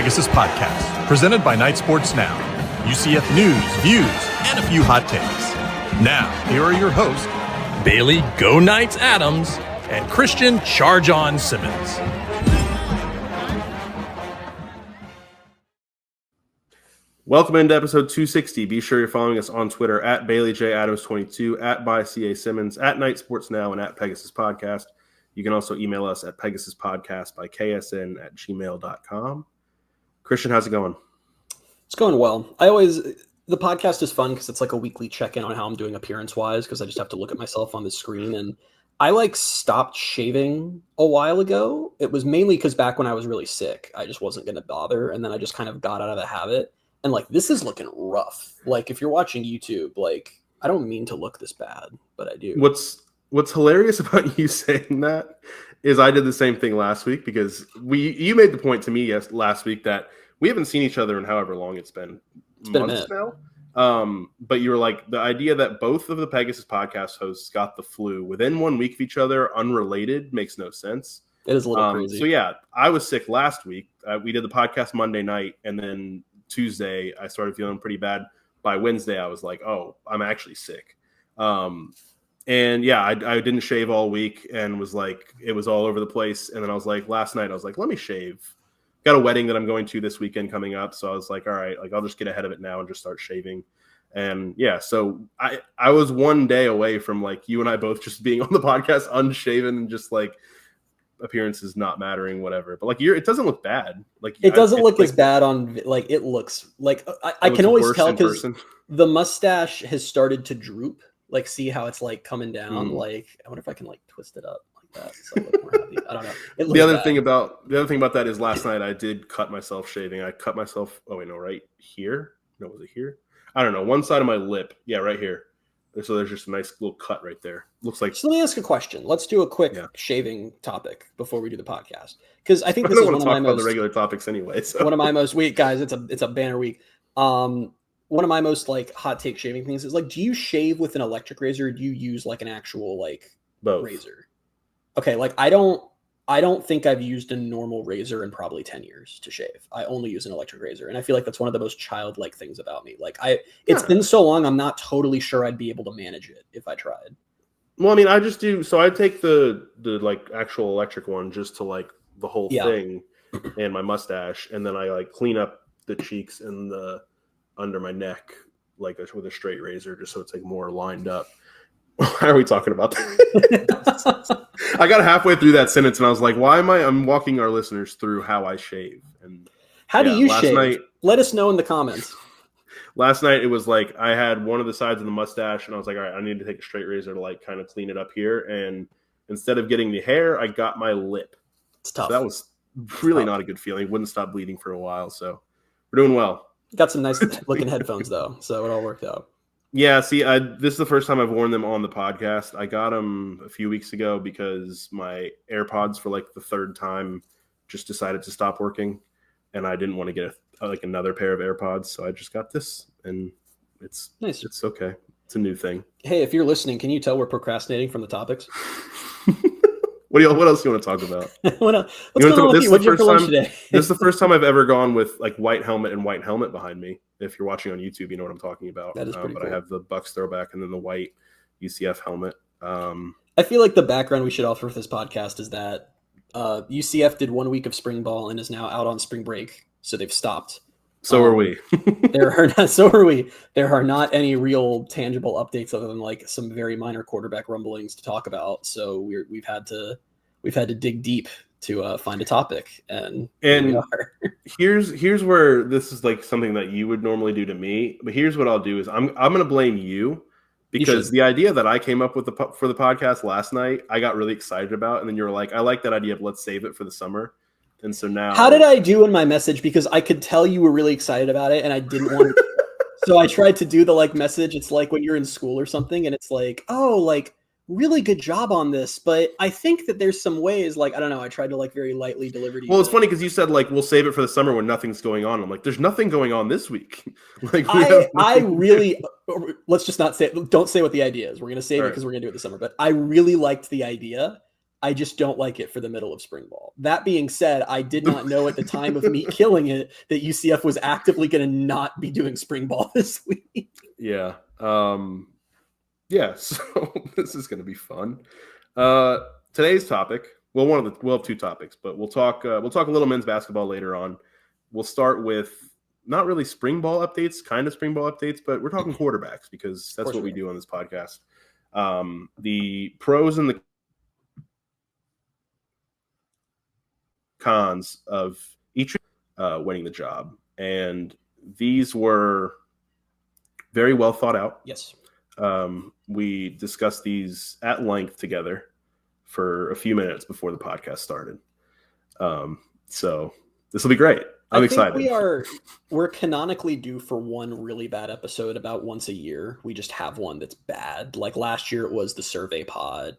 Pegasus Podcast, presented by Night Sports Now. UCF news, views, and a few hot takes. Now, here are your hosts, Bailey Go Knights Adams and Christian Charge On Simmons. Welcome into episode 260. Be sure you're following us on Twitter at BaileyJAdams22, at @ByCASimmons, at Night Sports Now, and at Pegasus Podcast. You can also email us at PegasusPodcast@ksn@gmail.com. Christian, how's it going? It's going well. The podcast is fun because it's like a weekly check-in on how I'm doing appearance-wise, because I just have to look at myself on the screen. And I stopped shaving a while ago. It was mainly because back when I was really sick, I just wasn't going to bother. And then I just kind of got out of the habit. And this is looking rough. If you're watching YouTube, I don't mean to look this bad, but I do. What's hilarious about you saying that is I did the same thing last week, because you made the point to me last week that we haven't seen each other in however long it's been months now. But you were like, the idea that both of the Pegasus podcast hosts got the flu within 1 week of each other, unrelated, makes no sense. It is a little crazy. So yeah, I was sick last week. We did the podcast Monday night, and then Tuesday I started feeling pretty bad. By Wednesday, I was like, oh, I'm actually sick. And yeah, I didn't shave all week and was it was all over the place. And then I was last night, I was let me shave. Got a wedding that I'm going to this weekend coming up. So I was all right, I'll just get ahead of it now and just start shaving. And yeah, so I was 1 day away from you and I both just being on the podcast unshaven and just appearances not mattering, whatever. But it doesn't look bad. It doesn't look as bad on it looks I can always tell because the mustache has started to droop. See how it's coming down. I wonder if I can twist it up like that so I look more happy. I don't know. The other thing about that is last night I did cut myself shaving. I cut myself. Oh wait, no, right here. No, was it here? I don't know. One side of my lip. Yeah, right here. So there's just a nice little cut right there. Looks like. So let me ask a question. Let's do a quick shaving topic before we do the podcast, because I think this is one of my most the regular topics anyway. So. One of my most guys. It's a banner week. One of my most hot take shaving things is do you shave with an electric razor, or do you use an actual both razor? Okay, I don't think I've used a normal razor in probably 10 years to shave. I only use an electric razor, and I feel that's one of the most childlike things about me. It's been so long, I'm not totally sure I'd be able to manage it if I tried. Well, I mean, I just do. So I take the actual electric one just to the whole thing and my mustache, and then I clean up the cheeks and the under my neck with a straight razor, just so it's more lined up. Why are we talking about that? I got halfway through that sentence and I was why am I'm walking our listeners through how I shave. And how do you shave? Let us know in the comments. Last night it was I had one of the sides of the mustache and I was all right, I need to take a straight razor to kind of clean it up here. And instead of getting the hair, I got my lip. It's tough. So that was really not a good feeling. Wouldn't stop bleeding for a while. So we're doing well. Got some nice looking headphones though, so it all worked out. Yeah, see, this is the first time I've worn them on the podcast. I got them a few weeks ago because my AirPods for the third time just decided to stop working, and I didn't want to get another pair of AirPods, so I just got this, and it's nice. It's okay. It's a new thing. Hey, if you're listening, can you tell we're procrastinating from the topics? What else do you want to talk about? What's going on with you? What'd you have for lunch today? This is the first time I've ever gone with white helmet and white helmet behind me. If you're watching on YouTube, you know what I'm talking about. That is pretty cool. I have the Bucks throwback and then the white UCF helmet. I feel the background we should offer for this podcast is that UCF did 1 week of spring ball and is now out on spring break, so they've stopped. So are we. So are we. There are not any real tangible updates other than some very minor quarterback rumblings to talk about. So we've had to dig deep to find a topic, and here's where this is something that you would normally do to me. But here's what I'll do is I'm going to blame you, because the idea that I came up with for the podcast last night, I got really excited about, and then you were I like that idea, but let's save it for the summer. And so now, how did I do in my message? Because I could tell you were really excited about it, and I didn't want to. So I tried to do the message. It's when you're in school or something, and it's really good job on this, but I think that there's some ways, I don't know, I tried to very lightly deliver to you. Well, it's funny because you said we'll save it for the summer when nothing's going on. I'm there's nothing going on this week. I really, let's just not say, don't say what the idea is. We're going to save it because we're going to do it this summer, but I really liked the idea. I just don't like it for the middle of spring ball. That being said, I did not know at the time of me killing it that UCF was actively going to not be doing spring ball this week. Yeah. Yeah. So this is going to be fun. Today's topic. Well, we'll have two topics, but we'll talk a little men's basketball later on. We'll start with not really spring ball updates, kind of spring ball updates, but we're talking quarterbacks because that's what we do on this podcast. The pros and the cons of each winning the job, and these were very well thought out. Yes. We discussed these at length together for a few minutes before the podcast started. So this will be great. I'm excited. We're canonically due for one really bad episode about once a year. We just have one that's bad. Like last year, it was the survey pod.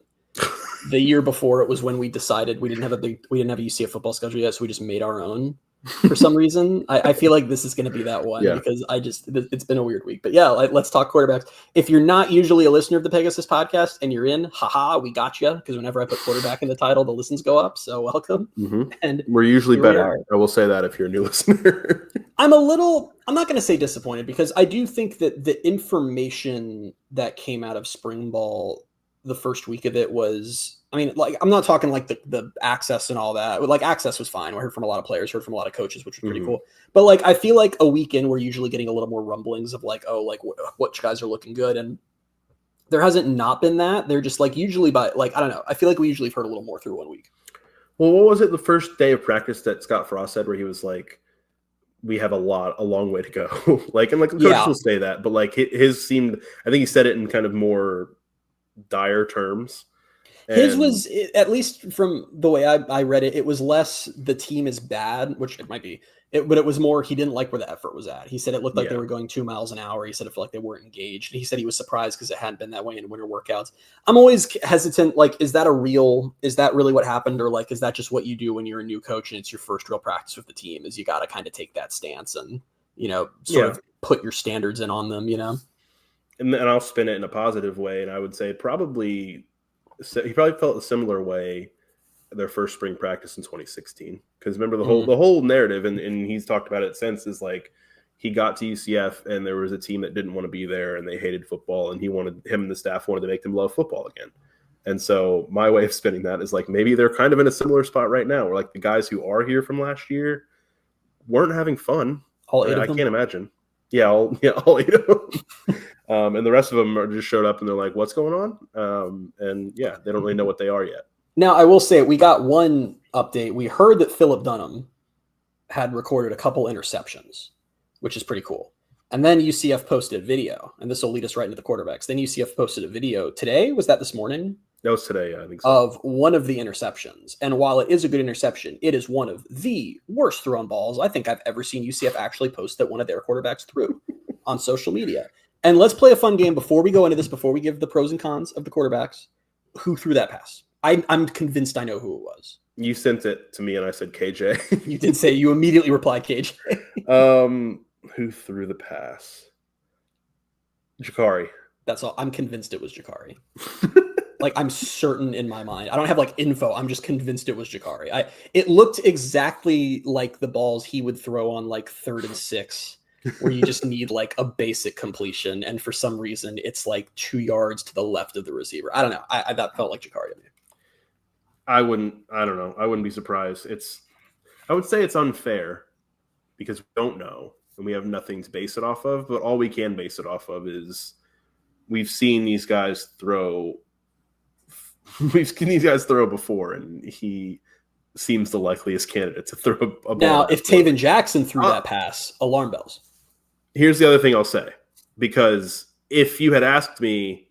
The year before, it was when we decided we didn't have a UCF football schedule yet, so we just made our own for some reason. I feel like this is going to be that one because it's been a weird week. But yeah, let's talk quarterbacks. If you're not usually a listener of the Pegasus podcast and you're in, haha, we got you. Because whenever I put quarterback in the title, the listens go up. So welcome. Mm-hmm. And we're usually better. I will say that if you're a new listener. I'm not going to say disappointed because I do think that the information that came out of spring ball the first week of it was, I mean, like, I'm not talking like the access and all that. Like, access was fine. We heard from a lot of players, heard from a lot of coaches, which was pretty cool. But like, I feel like a weekend we're usually getting a little more rumblings of like, oh, like what guys are looking good. And there hasn't not been that. They're just like usually by like, I don't know. I feel like we usually have heard a little more through 1 week. Well, what was it the first day of practice that Scott Frost said where he was like, we have a long way to go. Like, and like the coaches will say that, but like his seemed, I think he said it in kind of more dire terms. His was, at least from the way I read it, it was less the team is bad, which it might be, but it was more he didn't like where the effort was at. He said it looked like they were going 2 miles an hour. He said it felt like they weren't engaged. And he said he was surprised because it hadn't been that way in winter workouts. I'm always hesitant, like, is that really what happened? Or like, is that just what you do when you're a new coach and it's your first real practice with the team, is you got to kind of take that stance and, sort of put your standards in on them, And I'll spin it in a positive way. And I would say he probably felt a similar way their first spring practice in 2016. Because remember the whole narrative, and he's talked about it since, is like he got to UCF and there was a team that didn't want to be there and they hated football, and him and the staff wanted to make them love football again. And so my way of spinning that is like maybe they're kind of in a similar spot right now, where like the guys who are here from last year weren't having fun. All 8 of them? I can't imagine. Yeah, all 8 of them. And the rest of them just showed up and they're like, what's going on? And yeah, they don't really know what they are yet. Now, I will say we got one update. We heard that Philip Dunham had recorded a couple interceptions, which is pretty cool. And then UCF posted a video, and this will lead us right into the quarterbacks. Then UCF posted a video today. Was that this morning? That was today, I think so. Of one of the interceptions. And while it is a good interception, it is one of the worst thrown balls I think I've ever seen UCF actually post that one of their quarterbacks threw on social media. And let's play a fun game before we go into this, before we give the pros and cons of the quarterbacks. Who threw that pass? I'm convinced I know who it was. You sent it to me and I said KJ. You did say, you immediately replied KJ. Who threw the pass? Jakari. That's all. I'm convinced it was Jakari. Like, I'm certain in my mind. I don't have like info. I'm just convinced it was Jakari. It looked exactly like the balls he would throw on like 3rd and 6, where you just need like a basic completion. And for some reason, it's like 2 yards to the left of the receiver. I don't know. That felt like Jakari to me. I don't know. I wouldn't be surprised. I would say it's unfair because we don't know and we have nothing to base it off of, but all we can base it off of is we've seen these guys throw before, and he seems the likeliest candidate to throw a ball. Now, if Taven Jackson threw that pass, alarm bells. Here's the other thing I'll say, because if you had asked me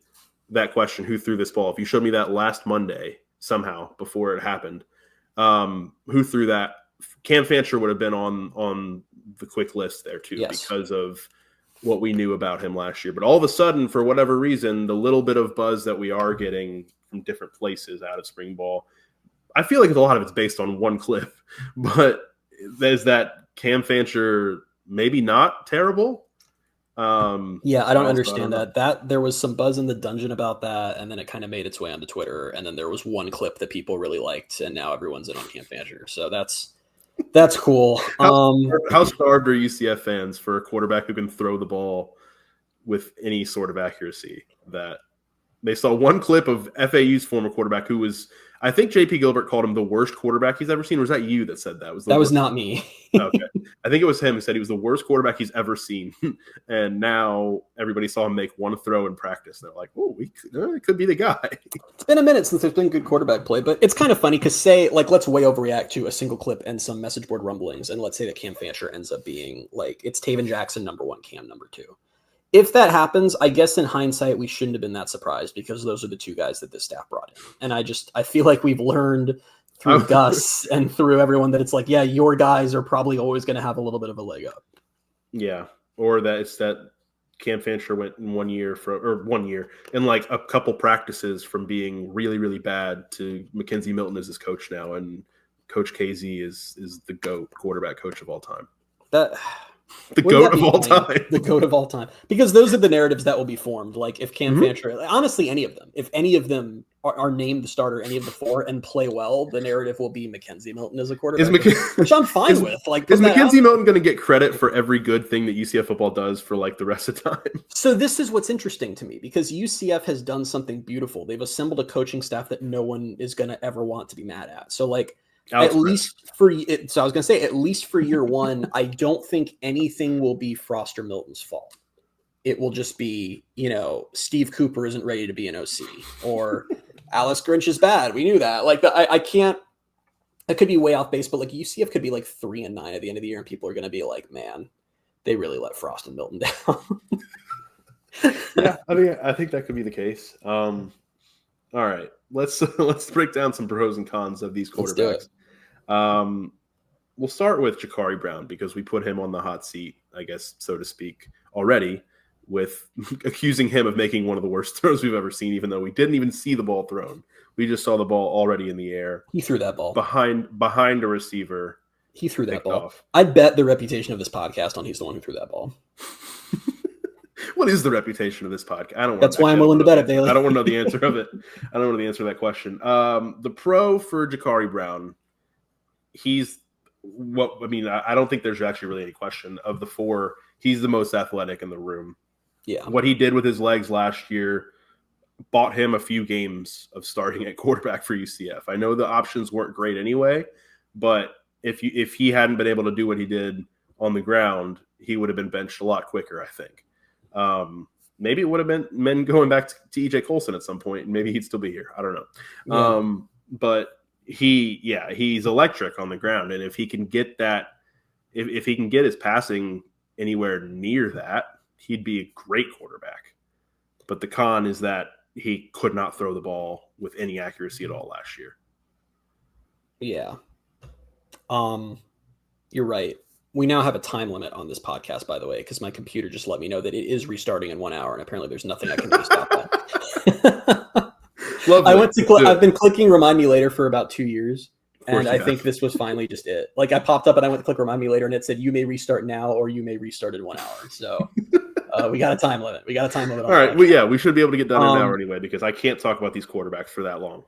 that question, who threw this ball, if you showed me that last Monday somehow before it happened, who threw that, Cam Fancher would have been on the quick list there too, because of what we knew about him last year. But all of a sudden, for whatever reason, the little bit of buzz that we are getting from different places out of spring ball, I feel like a lot of it's based on one clip, but there's that Cam Fancher maybe not terrible. Yeah, I don't understand that. That there was some buzz in the dungeon about that, and then it kind of made its way onto Twitter, and then there was one clip that people really liked, and now everyone's in on Camp Fancher. So that's cool. How starved are UCF fans for a quarterback who can throw the ball with any sort of accuracy? That they saw one clip of FAU's former quarterback who was, I think JP Gilbert called him the worst quarterback he's ever seen. Or was that you that said that? That was not me. Okay. I think it was him who said he was the worst quarterback he's ever seen. And now everybody saw him make one throw in practice. And they're like, oh, it could be the guy. It's been a minute since there's been good quarterback play, but it's kind of funny because let's way overreact to a single clip and some message board rumblings. And let's say that Cam Fancher ends up being it's Taven Jackson, number 1, Cam, number 2. If that happens, I guess in hindsight, we shouldn't have been that surprised because those are the 2 guys that this staff brought in. And I feel like we've learned through Gus and through everyone that it's like, yeah, your guys are probably always going to have a little bit of a leg up. Yeah. Or that it's that Cam Fancher went in 1 year in like a couple practices from being really, really bad to Mackenzie Milton is his coach now. And Coach KZ is the GOAT quarterback coach of all time. The GOAT of all time. The GOAT of all time. Because those are the narratives that will be formed. Like if Cam Fancher, honestly, any of them, if any of them are named the starter, any of the 4 and play well, the narrative will be Mackenzie Milton as a quarterback, which I'm fine with. Like, is Mackenzie Milton going to get credit for every good thing that UCF football does for like the rest of the time? So this is what's interesting to me because UCF has done something beautiful. They've assembled a coaching staff that no one is going to ever want to be mad at. So like, at least for year 1, I don't think anything will be Frost or Milton's fault. It will just be, Steve Cooper isn't ready to be an OC or Alice Grinch is bad. We knew that. Like I can't. I could be way off base, but like UCF could be like 3-9 at the end of the year, and people are going to be like, "Man, they really let Frost and Milton down." Yeah, I think that could be the case. All right, let's break down some pros and cons of these quarterbacks. We'll start with Jakari Brown because we put him on the hot seat, I guess, so to speak, already with accusing him of making one of the worst throws we've ever seen, even though we didn't even see the ball thrown. We just saw the ball already in the air. He threw that ball behind a receiver. He threw that ball. I bet the reputation of this podcast on he's the one who threw that ball. What is the reputation of this podcast? That's why I'm willing to bet it, Bailey. I don't want to know the answer of it. I don't know the answer to that question. The pro for Jakari Brown, I don't think there's actually really any question of the 4. He's the most athletic in the room. Yeah. What he did with his legs last year bought him a few games of starting at quarterback for UCF. I know the options weren't great anyway, but if he hadn't been able to do what he did on the ground, he would have been benched a lot quicker, I think. Maybe it would have been men going back to EJ Colson at some point, and maybe he'd still be here. I don't know. Yeah. But he's electric on the ground. And if he can get that, if he can get his passing anywhere near that, he'd be a great quarterback. But the con is that he could not throw the ball with any accuracy at all last year. Yeah. You're right. We now have a time limit on this podcast, by the way, because my computer just let me know that it is restarting in 1 hour, and apparently there's nothing I can do to stop that. I've been clicking Remind Me Later for about 2 years, and I think this was finally just it. Like I popped up and I went to click Remind Me Later, and it said you may restart now or you may restart in 1 hour. So we got a time limit. All right. Well, we should be able to get done in an hour anyway, because I can't talk about these quarterbacks for that long.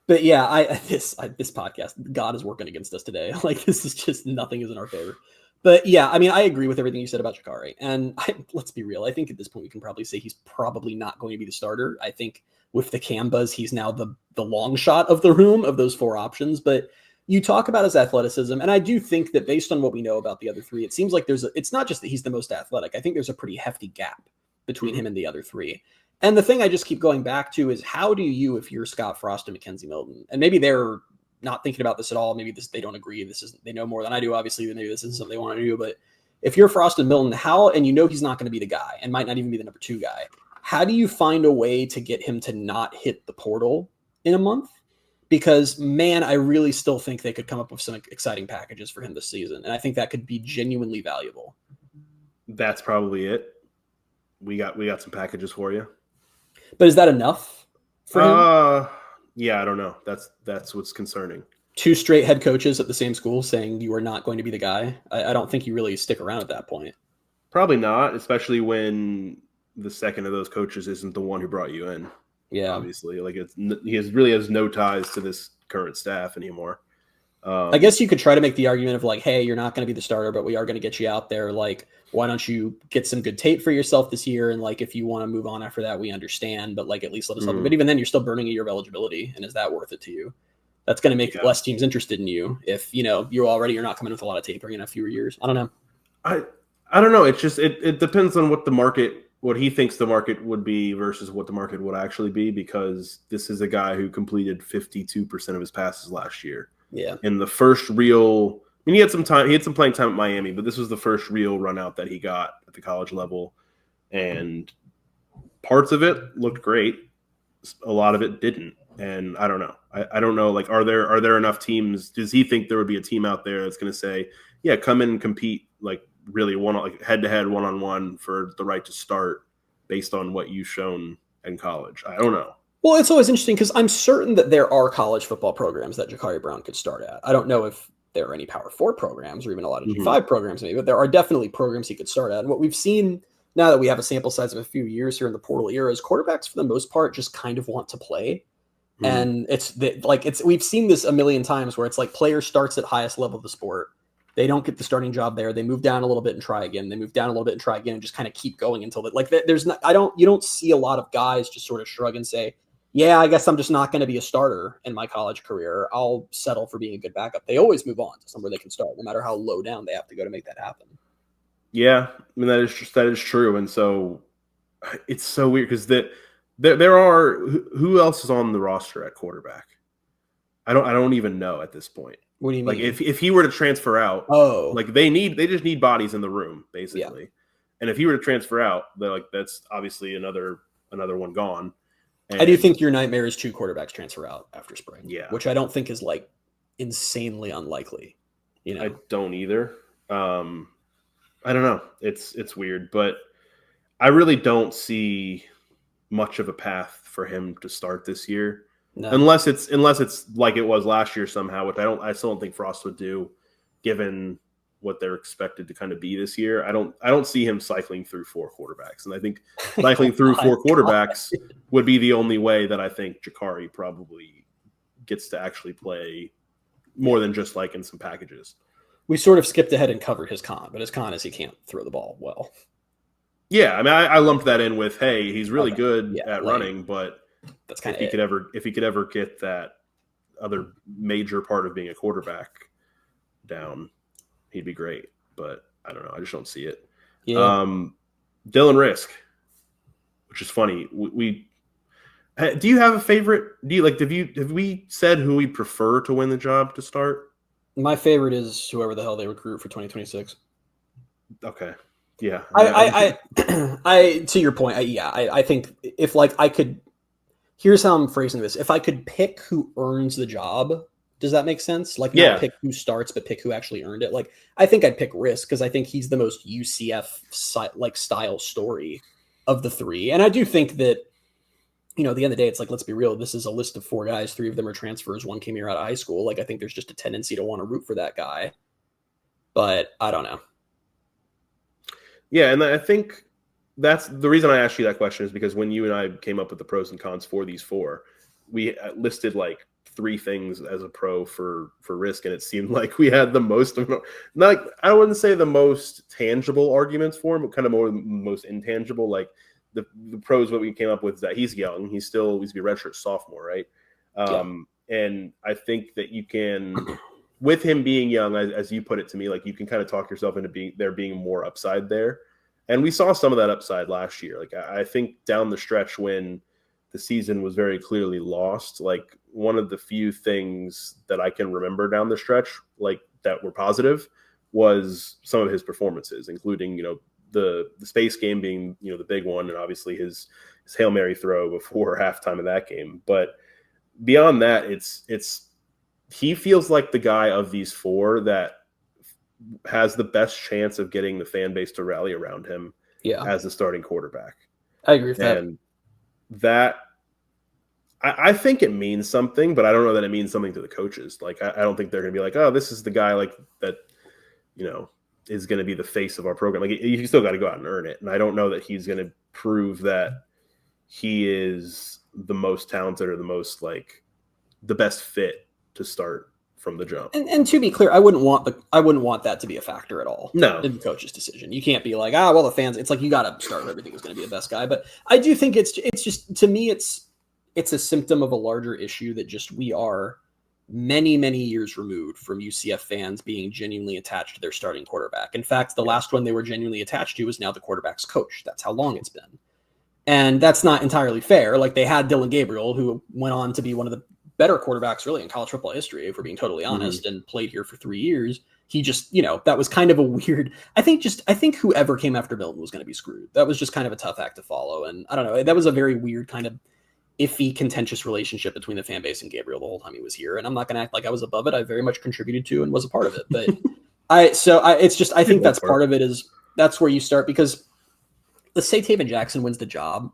But yeah, this podcast, God is working against us today. Like this is just nothing is in our favor. But yeah, I mean, I agree with everything you said about Jakari. And let's be real. I think at this point we can probably say he's probably not going to be the starter. I think with the Cam buzz, he's now the long shot of the room of those 4 options. But you talk about his athleticism, and I do think that based on what we know about the other 3, it seems like it's not just that he's the most athletic. I think there's a pretty hefty gap between him and the other 3. And the thing I just keep going back to is how do you, if you're Scott Frost and Mackenzie Milton, and maybe they're not thinking about this at all. Maybe they don't agree. They know more than I do, obviously, maybe this isn't something they want to do. But if you're Frost and Milton, and you know he's not going to be the guy and might not even be the number 2 guy, how do you find a way to get him to not hit the portal in a month? Because, man, I really still think they could come up with some exciting packages for him this season. And I think that could be genuinely valuable. That's probably it. We got some packages for you. But is that enough for him? Yeah, I don't know. That's what's concerning. 2 straight head coaches at the same school saying you are not going to be the guy. I don't think you really stick around at that point. Probably not, especially when the second of those coaches isn't the one who brought you in. Yeah. Obviously, like really has no ties to this current staff anymore. I guess you could try to make the argument of like, hey, you're not going to be the starter, but we are going to get you out there. Like, why don't you get some good tape for yourself this year? And like, if you want to move on after that, we understand, but like, at least let us help you. But even then, you're still burning a year of eligibility. And is that worth it to you? That's going to make less teams interested in you if, you know, you're not coming with a lot of tape or, you know, fewer years. I don't know. I don't know. It's just, it depends on what he thinks the market would be versus what the market would actually be, because this is a guy who completed 52% of his passes last year. Yeah. And the first real, I mean, he had some playing time at Miami, but this was the first real run out that he got at the college level. And parts of it looked great. A lot of it didn't. And I don't know. I don't know. Like, are there enough teams? Does he think there would be a team out there that's going to say, yeah, come in and compete, like really head to head, 1-on-1 for the right to start based on what you've shown in college? I don't know. Well, it's always interesting because I'm certain that there are college football programs that Ja'Carri Brown could start at. I don't know if there are any Power 4 programs or even a lot of G5 programs maybe, but there are definitely programs he could start at. And what we've seen now that we have a sample size of a few years here in the portal era is quarterbacks for the most part just kind of want to play. And we've seen this a million times where it's like player starts at highest level of the sport. They don't get the starting job there. They move down a little bit and try again. They move down a little bit and try again and just kind of keep going until you don't see a lot of guys just sort of shrug and say, yeah, I guess I'm just not going to be a starter in my college career. I'll settle for being a good backup. They always move on to somewhere they can start, no matter how low down they have to go to make that happen. Yeah, I mean, that is true. And so it's so weird because there are, who else is on the roster at quarterback? I don't even know at this point. What do you mean? Like if he were to transfer out, like they just need bodies in the room basically. Yeah. And if he were to transfer out, they're like, that's obviously another one gone. And I do think your nightmare is 2 quarterbacks transfer out after spring. Yeah, which I don't think is like insanely unlikely. You know, I don't either. I don't know. It's weird, but I really don't see much of a path for him to start this year, unless it's like it was last year somehow, which I still don't think Frost would do, given what they're expected to kind of be this year. I don't see him cycling through 4 quarterbacks, and I think cycling through 4 quarterbacks would be the only way that I think Ja'Carri probably gets to actually play more than just like in some packages. We sort of skipped ahead and covered his con, but his con is he can't throw the ball well. Yeah, I mean, I lumped that in with, hey, he's really good at running, but that's kind of if he could ever get that other major part of being a quarterback down, he'd be great. But I don't know, I just don't see it. Yeah. Dylan Risk, which is funny. Do you have a favorite? Have we said who we prefer to win the job to start? My favorite is whoever the hell they recruit for 2026. Okay. Yeah. I to your point, I think if like I could, here's how I'm phrasing this. If I could pick who earns the job, does that make sense? Like not pick who starts, but pick who actually earned it. Like I think I'd pick Risk because I think he's the most UCF like style story of the 3. And I do think that, you know, at the end of the day, it's like, let's be real. This is a list of 4 guys. 3 of them are transfers. 1 came here out of high school. Like, I think there's just a tendency to want to root for that guy, but I don't know. Yeah. And I think that's the reason I asked you that question is because when you and I came up with the pros and cons for these 4, we listed like 3 things as a pro for Risk. And it seemed like we had the most of them. Not, I wouldn't say the most tangible arguments for him, but kind of more most intangible, like, the pros, what we came up with is that he's young. He's still needs to be a redshirt sophomore, right? And I think that you can, with him being young, as you put it to me, like you can kind of talk yourself into being more upside there. And we saw some of that upside last year. Like I think down the stretch when the season was very clearly lost, like one of the few things that I can remember down the stretch, like that were positive, was some of his performances, including, you know, the space game being, you know, the big one, and obviously his Hail Mary throw before halftime of that game. But beyond that, he feels like the guy of these 4 that has the best chance of getting the fan base to rally around him as the starting quarterback. I agree with that. And that I think it means something, but I don't know that it means something to the coaches. Like I don't think they're going to be like, oh, this is the guy like that, you know. is going to be the face of our program. Like, you still got to go out and earn it. And I don't know that he's going to prove that he is the most talented or the most like the best fit to start from the jump. And to be clear, I wouldn't want that to be a factor at all. No, in the coach's decision. You can't be like, well, the fans. It's like you got to start with everything is going to be the best guy. But I do think it's just, to me, it's a symptom of a larger issue that just we are many, many years removed from UCF fans being genuinely attached to their starting quarterback. In fact, the last one they were genuinely attached to is now the quarterback's coach. That's how long it's been. And that's not entirely fair. Like, they had Dylan Gabriel, who went on to be one of the better quarterbacks really in college football history, if we're being totally honest, and played here for 3 years. He just, that was kind of a weird, I think whoever came after Milton was going to be screwed. That was just kind of a tough act to follow. And I don't know, that was a very weird kind of iffy, contentious relationship between the fan base and Gabriel the whole time he was here. And I'm not going to act like I was above it. I very much contributed to and was a part of it. But I think that's part of it, is that's where you start, because let's say Taven Jackson wins the job.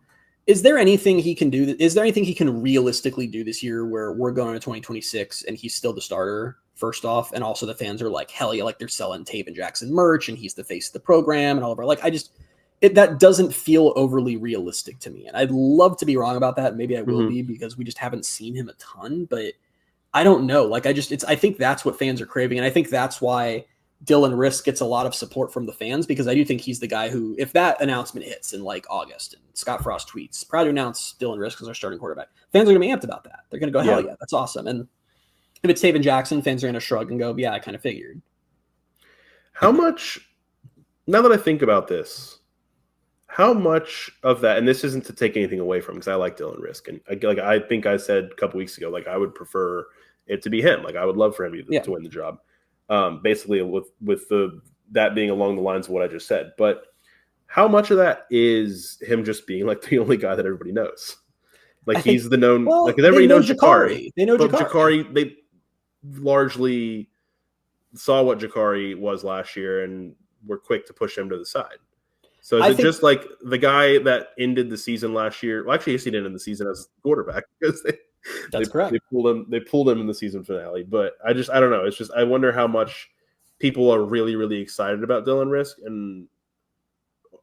Is there anything he can do? Is there anything he can realistically do this year where we're going to 2026 and he's still the starter, first off? And also the fans are like, hell yeah, like they're selling Taven Jackson merch and he's the face of the program and all of our, like, that doesn't feel overly realistic to me. And I'd love to be wrong about that. Maybe I will be, because we just haven't seen him a ton, but I don't know. Like, I think that's what fans are craving. And I think that's why Dylan Risk gets a lot of support from the fans, because I do think he's the guy who, if that announcement hits in like August and Scott Frost tweets, proud to announce Dylan Risk as our starting quarterback, fans are going to be amped about that. They're going to go, hell yeah, that's awesome. And if it's Taven Jackson, fans are going to shrug and go, yeah, I kind of figured. How much, now that I think about this, how much of that, and this isn't to take anything away from, because I like Dylan Risk, and I think I said a couple weeks ago, like, I would prefer it to be him. Like, I would love for him to win the job. Basically with that being along the lines of what I just said. But how much of that is him just being like the only guy that everybody knows? Like, he's the known, like, everybody knows Jakari. They know Jakari. They largely saw what Jakari was last year and were quick to push him to the side. So is it just like the guy that ended the season last year? Well, actually, he didn't end the season as quarterback, because that's correct. They pulled him in the season finale. But I don't know. It's just, I wonder how much people are really, really excited about Dylan Risk, and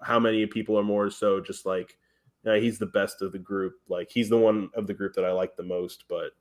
how many people are more so just like, he's the best of the group. Like, he's the one of the group that I like the most, but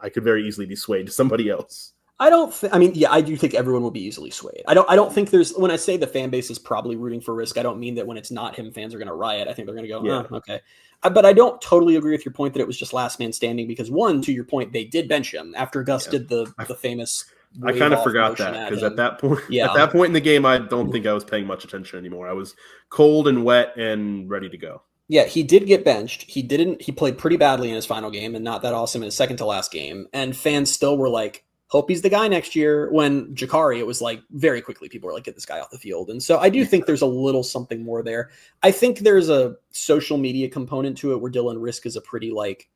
I could very easily be swayed to somebody else. I do think everyone will be easily swayed. I don't think there's, when I say the fan base is probably rooting for Risk, I don't mean that when it's not him, fans are going to riot. I think they're going to go, okay. But I don't totally agree with your point that it was just last man standing, because one, to your point, they did bench him after Gus did the famous. I kind of forgot that, because at that point in the game, I don't think I was paying much attention anymore. I was cold and wet and ready to go. Yeah, he did get benched. He played pretty badly in his final game and not that awesome in his second to last game. And fans still were like, hope he's the guy next year. When Jakari, it was like very quickly people were like, get this guy off the field. And so I do think there's a little something more there. I think there's a social media component to it where Dylan Risk is a pretty, like,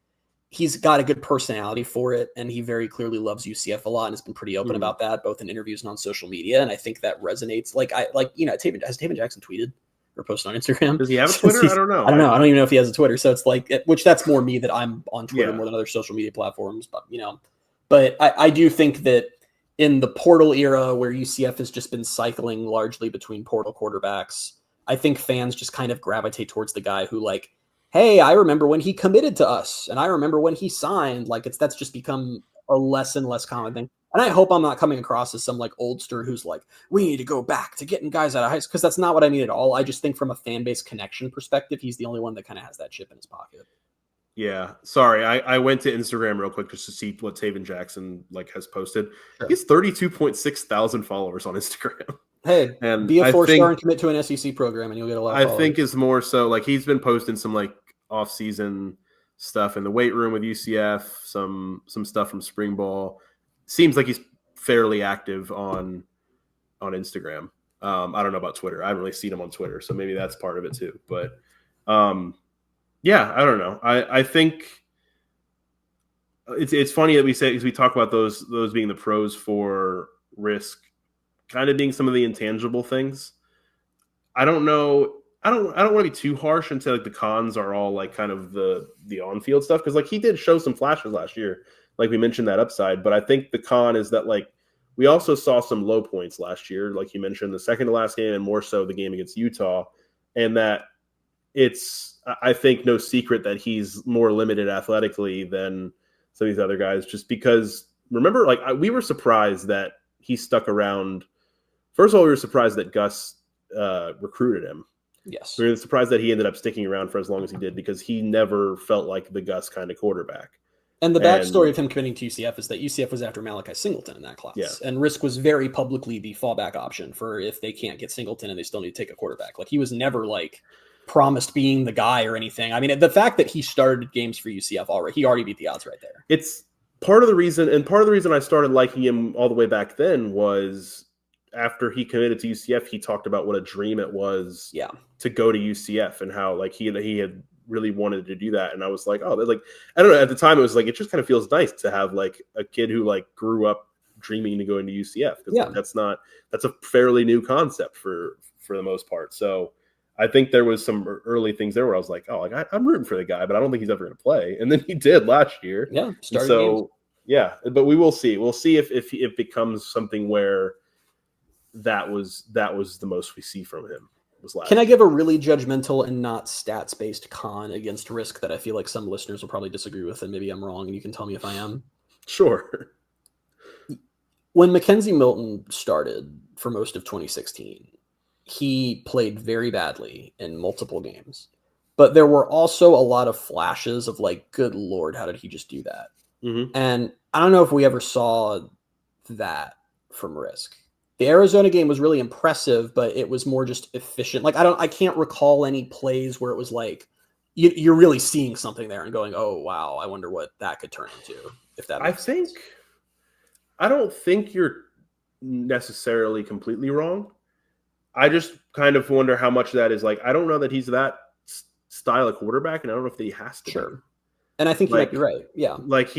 he's got a good personality for it. And he very clearly loves UCF a lot and has been pretty open about that, both in interviews and on social media. And I think that resonates. Has Taven Jackson tweeted or posted on Instagram? Does he have a Twitter? I don't know. I don't know. I don't even know if he has a Twitter. So it's like, which that's more me, that I'm on Twitter more than other social media platforms, but I do think that in the portal era where UCF has just been cycling largely between portal quarterbacks, I think fans just kind of gravitate towards the guy who, like, hey, I remember when he committed to us and I remember when he signed. Like, that's just become a less and less common thing. And I hope I'm not coming across as some like oldster who's like, we need to go back to getting guys out of high school, because that's not what I mean at all. I just think from a fan base connection perspective, he's the only one that kind of has that chip in his pocket. Yeah, sorry. I went to Instagram real quick just to see what Taven Jackson has posted. Sure. He has 32.6 thousand followers on Instagram. Hey, and be a 4-star and commit to an SEC program, and you'll get a lot of followers. I think is more so like he's been posting some like off-season stuff in the weight room with UCF, some stuff from spring ball. Seems like he's fairly active on Instagram. I don't know about Twitter. I haven't really seen him on Twitter, so maybe that's part of it too. But yeah, I don't know. I think it's funny that we talk about those being the pros for Risk, kind of being some of the intangible things. I don't know. I don't want to be too harsh and say like the cons are all like kind of the on-field stuff, because like he did show some flashes last year, like we mentioned that upside. But I think the con is that like we also saw some low points last year, like you mentioned, the second to last game and more so the game against Utah, and that it's, I think, no secret that he's more limited athletically than some of these other guys, just because, remember, like we were surprised that he stuck around. First of all, we were surprised that Gus recruited him. Yes. We were surprised that he ended up sticking around for as long as he did, because he never felt like the Gus kind of quarterback. And the backstory of him committing to UCF is that UCF was after Malachi Singleton in that class. Yeah. And Risk was very publicly the fallback option for if they can't get Singleton and they still need to take a quarterback. Like, he was never like promised being the guy or anything. I mean, the fact that he started games for UCF already, he already beat the odds right there. It's part of the reason, and part of the reason I started liking him all the way back then was after he committed to UCF, he talked about what a dream it was to go to UCF and how like he had really wanted to do that. And I was like, oh, like, I don't know. At the time, it was like, it just kind of feels nice to have like a kid who like grew up dreaming to go into UCF. Like, that's a fairly new concept for the most part. So I think there was some early things there where I was like, oh, like I'm rooting for the guy, but I don't think he's ever going to play. And then he did last year. Yeah. So yeah, but we will see. We'll see if it becomes something where that was the most we see from him. Can I give a really judgmental and not stats-based con against Risk that I feel like some listeners will probably disagree with, and maybe I'm wrong, and you can tell me if I am? Sure. When Mackenzie Milton started for most of 2016, he played very badly in multiple games. But there were also a lot of flashes of like, good Lord, how did he just do that? Mm-hmm. And I don't know if we ever saw that from Risk. The Arizona game was really impressive, but it was more just efficient. Like, I can't recall any plays where it was like you're really seeing something there and going, oh wow, I wonder what that could turn into. If that makes sense. I don't think you're necessarily completely wrong. I just kind of wonder how much that is like. I don't know that he's that style of quarterback, and I don't know if he has to. Sure. Be. And I think you might be right. Yeah. Like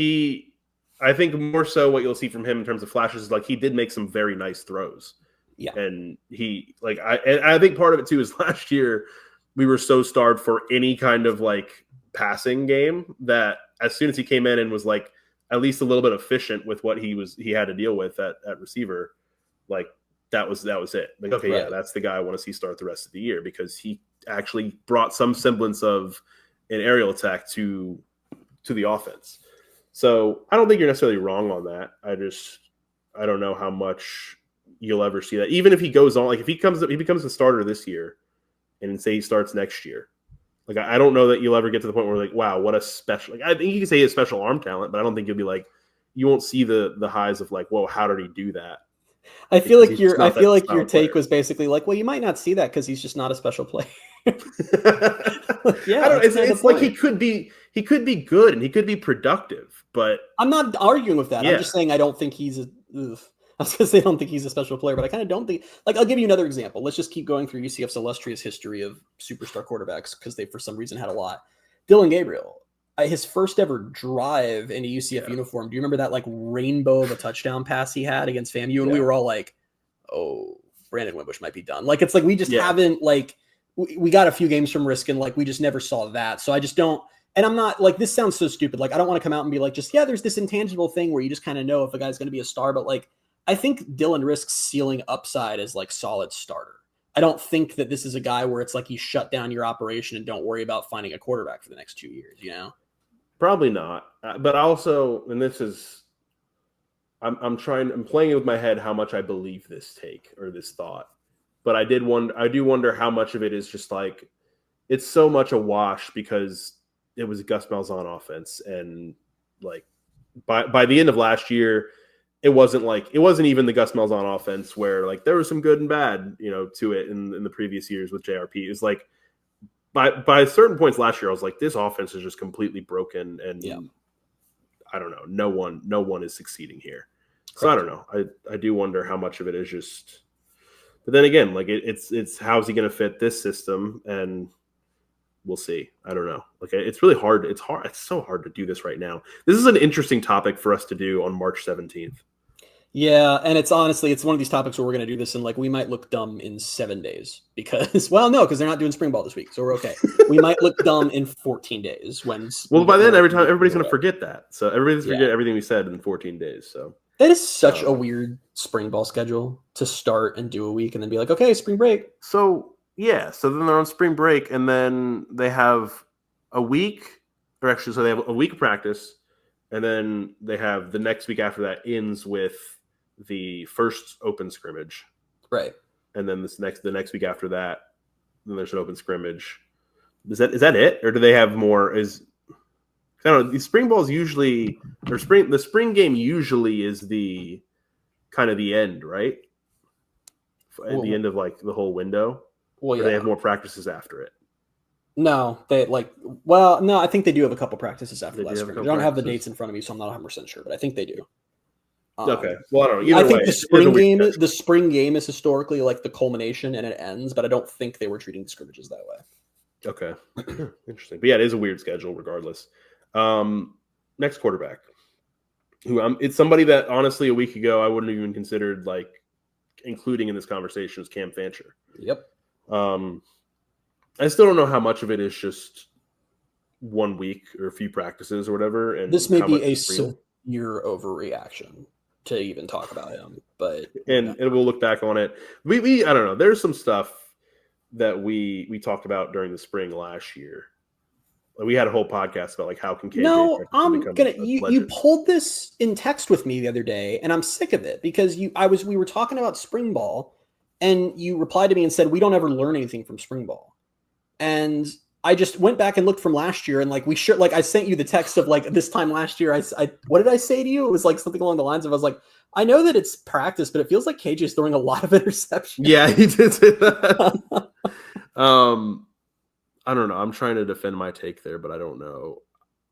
I think more so what you'll see from him in terms of flashes is like he did make some very nice throws. Yeah. And I think part of it too is last year we were so starved for any kind of like passing game that as soon as he came in and was like at least a little bit efficient with what he had to deal with at receiver, like that was it. Like, okay, right. Yeah, that's the guy I want to see start the rest of the year, because he actually brought some semblance of an aerial attack to the offense. So I don't think you're necessarily wrong on that. I don't know how much you'll ever see that. Even if he goes on, like if he becomes a starter this year and say he starts next year, like I don't know that you'll ever get to the point where like, wow, what a special, like I think you can say he has special arm talent, but I don't think you'll be like, you won't see the highs of like, whoa, how did he do that? I feel like your take was basically like, well, you might not see that because he's just not a special player. Yeah, I don't, it's like he could be good and he could be productive, but I'm not arguing with that. Yeah. I'm just saying I don't think he's I was gonna say I don't think he's a special player, but I kind of don't think. Like, I'll give you another example. Let's just keep going through UCF's illustrious history of superstar quarterbacks because they for some reason had a lot. Dylan Gabriel, his first ever drive in a UCF uniform. Do you remember that like rainbow of a touchdown pass he had against FAMU? And we were all like, oh, Brandon Wimbush might be done. Like, it's like we just haven't like we got a few games from Risk and like we just never saw that. So I just don't. And I'm not like, this sounds so stupid. Like, I don't want to come out and be like, just, there's this intangible thing where you just kind of know if a guy's going to be a star. But like, I think Dylan Risk's ceiling upside is like solid starter. I don't think that this is a guy where it's like you shut down your operation and don't worry about finding a quarterback for the next 2 years, you know? Probably not. But also, and this is, I'm playing it with my head how much I believe this take or this thought. But I do wonder how much of it is just like, it's so much a wash because it was Gus Malzahn offense. And like by the end of last year, it wasn't even the Gus Malzahn offense where like there was some good and bad, to it in the previous years with JRP. It was like by certain points last year, I was like, this offense is just completely broken. And I don't know. No one is succeeding here. So I don't know. I do wonder how much of it is just, but then again, like it's how's he going to fit this system? And we'll see. I don't know. Like it's really hard. It's so hard to do this right now. This is an interesting topic for us to do on March 17th. Yeah. And it's one of these topics where we're going to do this and like, we might look dumb in 7 days because they're not doing spring ball this week. So we're okay. We might look dumb in 14 days by then everybody's going to forget that. So everybody's forget everything we said in 14 days. So That is such a weird spring ball schedule to start and do a week and then be like, okay, spring break. So then they're on spring break and then they have a week, or actually, so they have a week of practice, and then they have the next week after that ends with the first open scrimmage. Right. And then the next week after that, then there's an open scrimmage. Is that it? Or do they have more? I don't know. The spring balls usually, the spring game usually is the kind of the end, right? At the end of like the whole window. Well, yeah. Or they have more practices after it. No, I think they do have a couple practices after last spring. I don't have the dates in front of me, so I'm not 100% sure, but I think they do. Okay. Well, I don't know. I think the spring game is historically like the culmination and it ends, but I don't think they were treating the scrimmages that way. Okay. Interesting. But yeah, it is a weird schedule regardless. Next quarterback. It's somebody that honestly a week ago I wouldn't have even considered like including in this conversation is Cam Fancher. Yep. I still don't know how much of it is just 1 week or a few practices or whatever. And this may be a severe overreaction to even talk about him, but and we'll look back on it. We I don't know. There's some stuff that we talked about during the spring last year. Like we had a whole podcast about like how can KJ. No, I'm gonna. You pulled this in text with me the other day, and I'm sick of it because we were talking about spring ball, and you replied to me and said we don't ever learn anything from spring ball, and I just went back and looked from last year, and like I sent you the text of like this time last year. I what did I say to you? It was like something along the lines of I was like, I know that it's practice, but it feels like KJ is throwing a lot of interceptions. Yeah, he did say that. I don't know. I'm trying to defend my take there, but I don't know.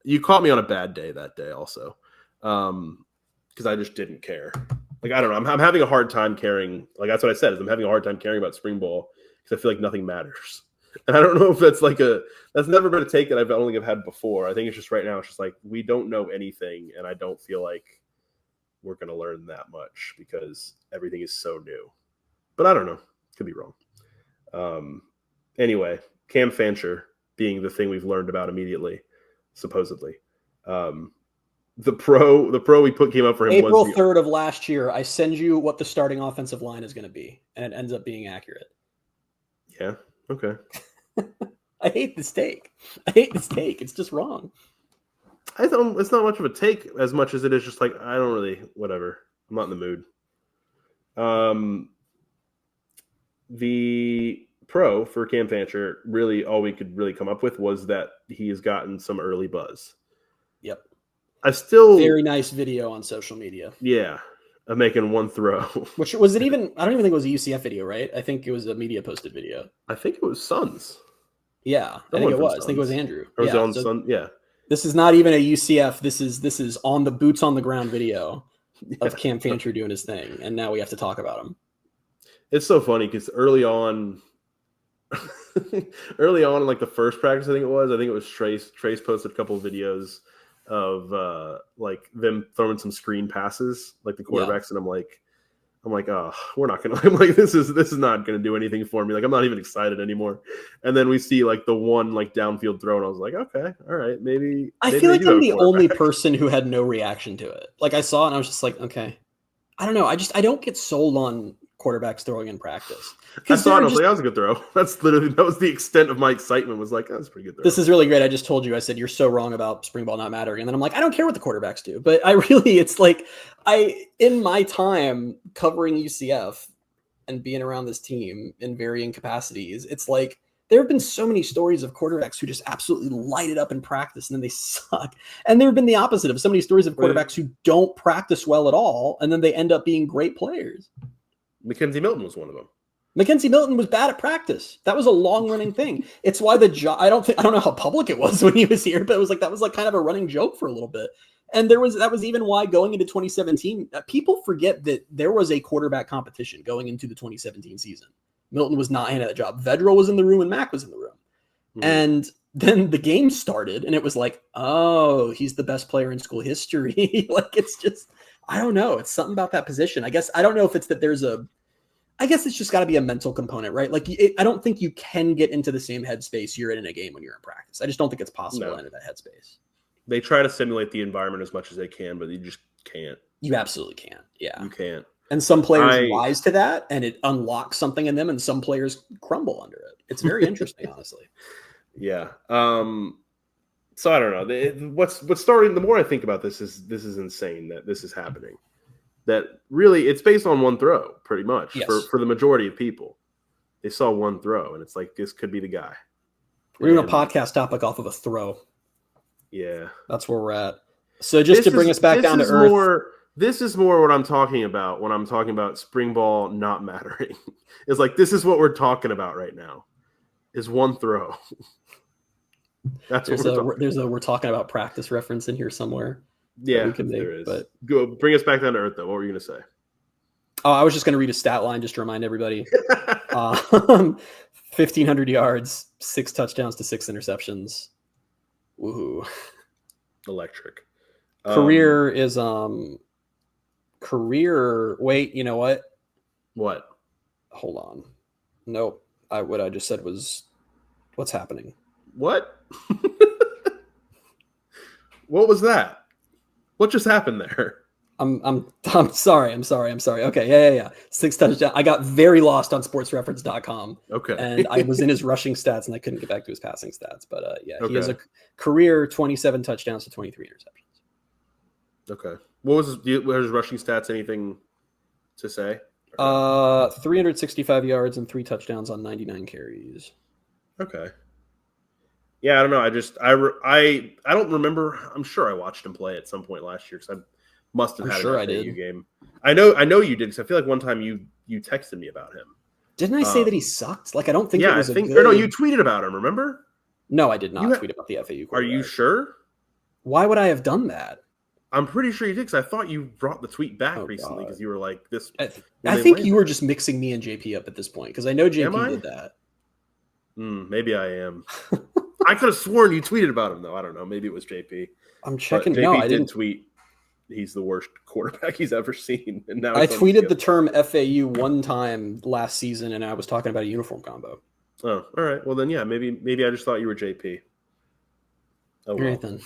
You caught me on a bad day that day also, because I just didn't care. Like I don't know. I'm having a hard time caring. Like that's what I said. I'm having a hard time caring about spring ball because I feel like nothing matters. And I don't know if that's that's never been a take that I've only had before. I think it's just right now, it's just like, we don't know anything. And I don't feel like we're going to learn that much because everything is so new, but I don't know. Could be wrong. Anyway, Cam Fancher being the thing we've learned about immediately, supposedly. The pro we came up for him April 3rd of last year. I send you what the starting offensive line is going to be. And it ends up being accurate. Yeah. Okay. I hate this take. It's just wrong. It's not much of a take as much as it is just like, I don't really, whatever. I'm not in the mood. The pro for Cam Fancher, really all we could really come up with was that he has gotten some early buzz. Yep. Very nice video on social media. Yeah. Of making one throw. Which was it even? I don't even think it was a UCF video, right? I think it was a media posted video. I think it was Suns. Yeah, I think it was. I think it was Andrew. Or was it on Sun? Yeah. This is not even a UCF. This is on the boots on the ground video of Cam Fancher doing his thing, and now we have to talk about him. It's so funny because early on in like the first practice, I think it was Trace. Trace posted a couple of videos of like them throwing some screen passes, like the quarterbacks, and I'm like, oh, we're not gonna. I'm like, this is not gonna do anything for me. Like, I'm not even excited anymore. And then we see like the one like downfield throw, and I was like, okay, all right, maybe. I feel like I'm the only person who had no reaction to it. Like I saw it, and I was just like, okay, I don't know. I don't get sold on quarterbacks throwing in practice. I saw it, I was like, that was a good throw. That was the extent of my excitement. Was like, that's a pretty good throw. This is really great. I just told you, I said, you're so wrong about spring ball not mattering. And then I'm like, I don't care what the quarterbacks do. But it's like, in my time covering UCF and being around this team in varying capacities, it's like, there have been so many stories of quarterbacks who just absolutely light it up in practice and then they suck. And there have been the opposite of so many stories of quarterbacks who don't practice well at all. And then they end up being great players. Mackenzie Milton was one of them. Mackenzie Milton was bad at practice. That was a long-running thing. It's why I don't know how public it was when he was here, but it was like that was like kind of a running joke for a little bit. And that was even why going into 2017, people forget that there was a quarterback competition going into the 2017 season. Milton was not handed that job. Vedral was in the room and Mack was in the room. Mm-hmm. And then the game started and it was like, oh, he's the best player in school history. Like, it's just, I don't know. It's something about that position. I guess, I don't know if it's that I guess it's just got to be a mental component, right? Like, I don't think you can get into the same headspace you're in a game when you're in practice. I just don't think it's possible to enter that headspace. They try to simulate the environment as much as they can, but you just can't. You absolutely can't. Yeah. You can't. And some players rise to that, and it unlocks something in them, and some players crumble under it. It's very interesting, honestly. Yeah. So I don't know. What's starting? The more I think about this is insane that this is happening. That really, it's based on one throw, pretty much. Yes. For the majority of people, they saw one throw, and it's like this could be the guy. We're doing a podcast topic off of a throw. Yeah, that's where we're at. So just to bring us back down to earth. This is more what I'm talking about when I'm talking about spring ball not mattering. It's like this is what we're talking about right now. Is one throw. That's we're talking about practice reference in here somewhere. Yeah, there is. But go bring us back down to earth though. What were you gonna say? Oh, I was just gonna read a stat line just to remind everybody. 1,500 yards, 6 touchdowns to 6 interceptions. Woohoo! Electric. Career is career. Wait, you know what? What? Hold on. Nope. What I just said was what's happening. What? What was that? What just happened there? I'm sorry. Okay. Yeah. 6 touchdowns. I got very lost on sportsreference.com. Okay. And I was in his rushing stats and I couldn't get back to his passing stats. But yeah, okay. He has a career 27 touchdowns to 23 interceptions. Okay. What was his rushing stats? Anything to say? 365 yards and 3 touchdowns on 99 carries. Okay. Yeah, I don't know. I don't remember. I'm sure I watched him play at some point last year because I must have had an FAU game. I know you did because I feel like one time you texted me about him. Didn't I say that he sucked? Like I don't think. Yeah, it was I think. Or no, you tweeted about him. Remember? No, I did not tweet about the FAU. Are you sure? Why would I have done that? I'm pretty sure you did because I thought you brought the tweet back recently because you were like this. I think you were just mixing me and JP up at this point because I know JP did that. Maybe I am. I could have sworn you tweeted about him though. I don't know. Maybe it was JP. I'm checking. JP No, I didn't tweet. He's the worst quarterback he's ever seen. And now I tweeted the term FAU one time last season, and I was talking about a uniform combo. Oh, all right. Well then, yeah. Maybe I just thought you were JP. Oh, well. All right then.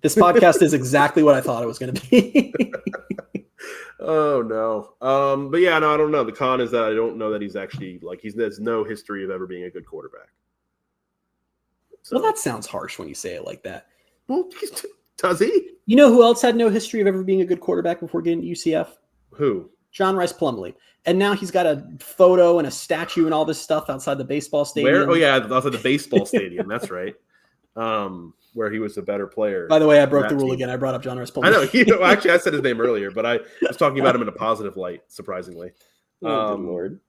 This podcast is exactly what I thought it was going to be. Oh no. But yeah, no, I don't know. The con is that I don't know that he's actually there's no history of ever being a good quarterback. So. Well, that sounds harsh when you say it like that. Well, does he? You know who else had no history of ever being a good quarterback before getting to UCF? Who? John Rice Plumlee. And now he's got a photo and a statue and all this stuff outside the baseball stadium. Where? Oh yeah, outside the baseball stadium. That's right. Where he was a better player. By the way, I broke the rule again. I brought up John Rice Plumlee. I know. Actually, I said his name earlier, but I was talking about him in a positive light, surprisingly. Oh, good Lord.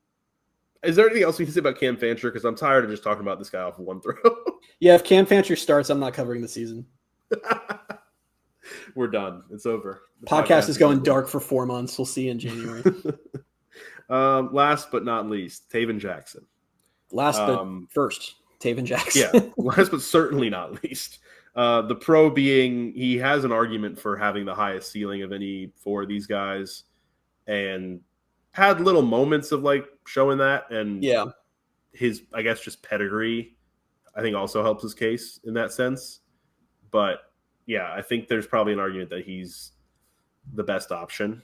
Is there anything else we can say about Cam Fancher? Because I'm tired of just talking about this guy off of one throw. Yeah, if Cam Fancher starts, I'm not covering the season. We're done. It's over. The podcast is going dark for 4 months. We'll see you in January. Last but not least, Taven Jackson. First, Taven Jackson. Yeah, last but certainly not least. The pro being he has an argument for having the highest ceiling of any 4 of these guys and had little moments of showing that. And yeah, his, I guess, just pedigree, I think also helps his case in that sense. But yeah, I think there's probably an argument that he's the best option,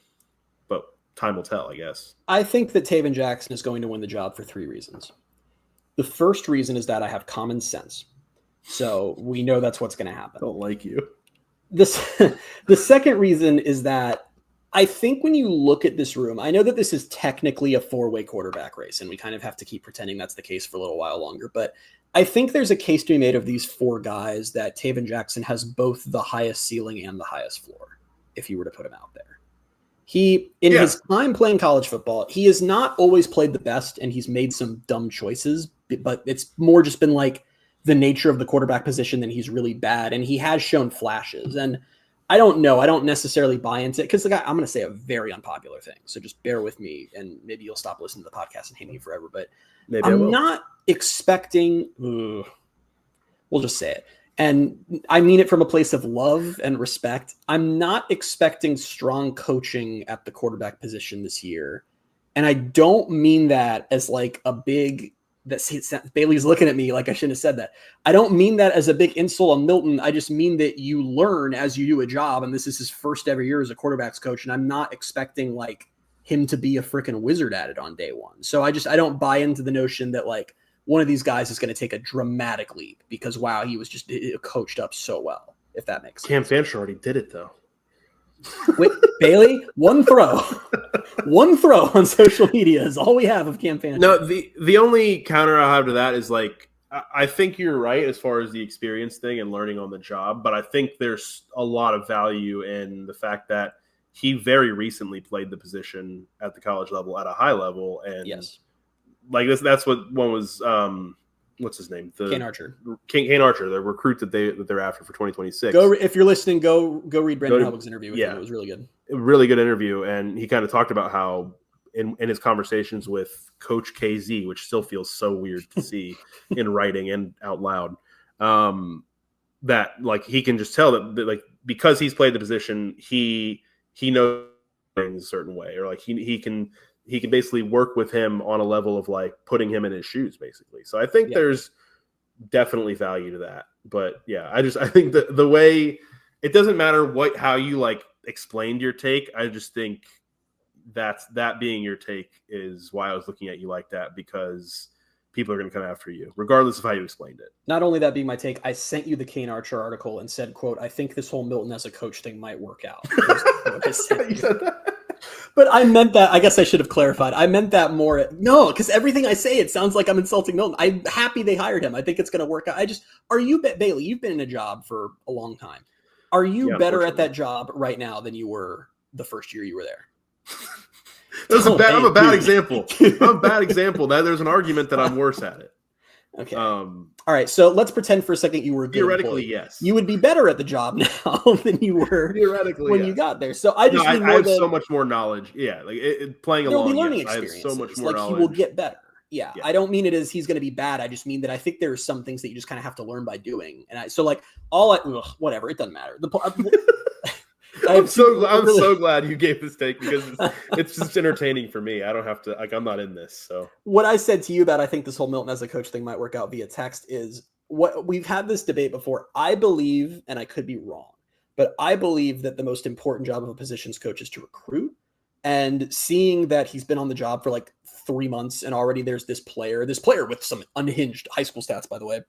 but time will tell, I guess. I think that Taven Jackson is going to win the job for 3 reasons. The first reason is that I have common sense. So we know that's what's going to happen. I don't like you. The second reason is that I think when you look at this room, I know that this is technically a 4-way quarterback race, and we kind of have to keep pretending that's the case for a little while longer. But I think there's a case to be made of these 4 guys that Taven Jackson has both the highest ceiling and the highest floor, if you were to put him out there. His time playing college football, he has not always played the best, and he's made some dumb choices, but it's more just been the nature of the quarterback position than he's really bad, and he has shown flashes. And I don't know. I don't necessarily buy into it because I'm going to say a very unpopular thing. So just bear with me, and maybe you'll stop listening to the podcast and hate me forever. But maybe I'm not expecting. We'll just say it, and I mean it from a place of love and respect. I'm not expecting strong coaching at the quarterback position this year, and I don't mean that as a big Bailey's looking at me like I shouldn't have said that. I don't mean that as a big insult on Milton. I just mean that you learn as you do a job, and this is his first ever year as a quarterbacks coach, and I'm not expecting like him to be a freaking wizard at it on day one. So I don't buy into the notion that like one of these guys is going to take a dramatic leap because wow, he was just coached up so well. If that makes sense. Cam Fancher already did it though. Wait, Bailey, one throw on social media is all we have of Cam Fancher. No, the only counter I have to that is like I think you're right as far as the experience thing and learning on the job, but I think there's a lot of value in the fact that he very recently played the position at the college level at a high level, and yes, like that's what one was. What's his name? Kane Archer. Kane Archer, the recruit that they're after for 2026. If you're listening, go read Brandon Helbig's interview with him. It was really good. A really good interview, and he kind of talked about how in his conversations with Coach KZ, which still feels so weird to see in writing and out loud, that like he can just tell that like because he's played the position, he knows things a certain way, or like he can basically work with him on a level of like putting him in his shoes, basically. So I think there's definitely value to that. But yeah, I think that the way it doesn't matter how you like explained your take. I just think that being your take is why I was looking at you like that, because people are going to come after you regardless of how you explained it. Not only that being my take, I sent you the Kane Archer article and said, quote, I think this whole Milton as a coach thing might work out. I said, you said that? But I meant that. I guess I should have clarified. I meant that more. No, because everything I say, it sounds like I'm insulting Milton. I'm happy they hired him. I think it's going to work out. Bailey, you've been in a job for a long time. Are you better at that job right now than you were the first year you were there? I'm a bad example. I'm a bad example. Now there's an argument that I'm worse at it. Okay. All right. So let's pretend for a second you were a good theoretically, employee. yes. You would be better at the job now than you were theoretically when you got there. So I have so much more knowledge. Yeah, like playing along. There'll be learning experiences. I have so much more knowledge. He will get better. Yeah. I don't mean it as he's going to be bad. I just mean that I think there are some things that you just kind of have to learn by doing. And whatever. It doesn't matter. I'm so glad you gave this take because it's just entertaining for me. I don't have to I'm not in this. So what I said to you about I think this whole Milton as a coach thing might work out via text is what we've had this debate before. I believe, and I could be wrong, but I believe that the most important job of a positions coach is to recruit. And seeing that he's been on the job for like 3 months and already there's this player with some unhinged high school stats, by the way,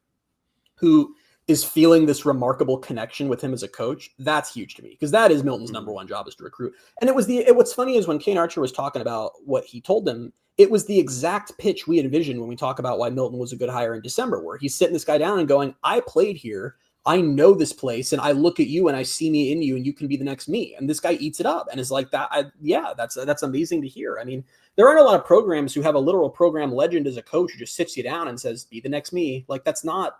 who is feeling this remarkable connection with him as a coach. That's huge to me because that is Milton's number one job is to recruit. And what's funny is when Kane Archer was talking about what he told them, it was the exact pitch we envisioned when we talk about why Milton was a good hire in December, where he's sitting this guy down and going, I played here. I know this place and I look at you and I see me in you and you can be the next me. And this guy eats it up and is like that. That's amazing to hear. I mean, there aren't a lot of programs who have a literal program legend as a coach who just sits you down and says, be the next me. Like that's not,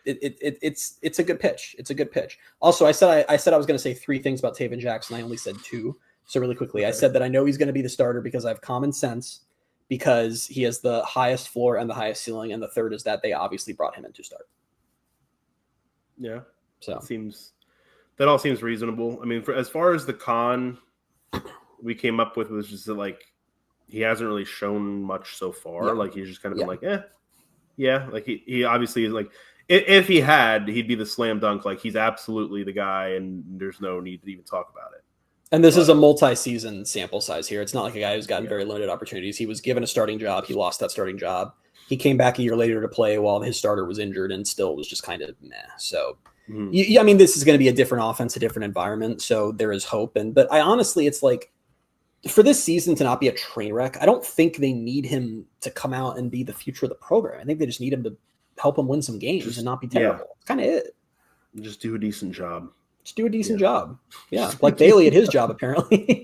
it's a good pitch. It's a good pitch. Also, I said I was going to say 3 things about Taven Jackson. I only said 2. So really quickly, I said that I know he's going to be the starter because I have common sense, because he has the highest floor and the highest ceiling. And the third is that they obviously brought him in to start. Yeah. So that all seems reasonable. I mean, as far as the con we came up with was just that, like, he hasn't really shown much so far. Yeah. Like he's just kind of been like, like he obviously is like, if he had, he'd be the slam dunk. Like he's absolutely the guy and there's no need to even talk about it. And this is a multi-season sample size here. It's not like a guy who's gotten very limited opportunities. He was given a starting job. He lost that starting job. He came back a year later to play while his starter was injured and still was just kind of meh. So, I mean, this is going to be a different offense, a different environment. So there is hope. But I honestly, it's like for this season to not be a train wreck, I don't think they need him to come out and be the future of the program. I think they just need him to help them win some games and not be terrible. Yeah. That's kind of it. Just do a decent job. Just do a decent job. Yeah. Like Bailey at his job, apparently.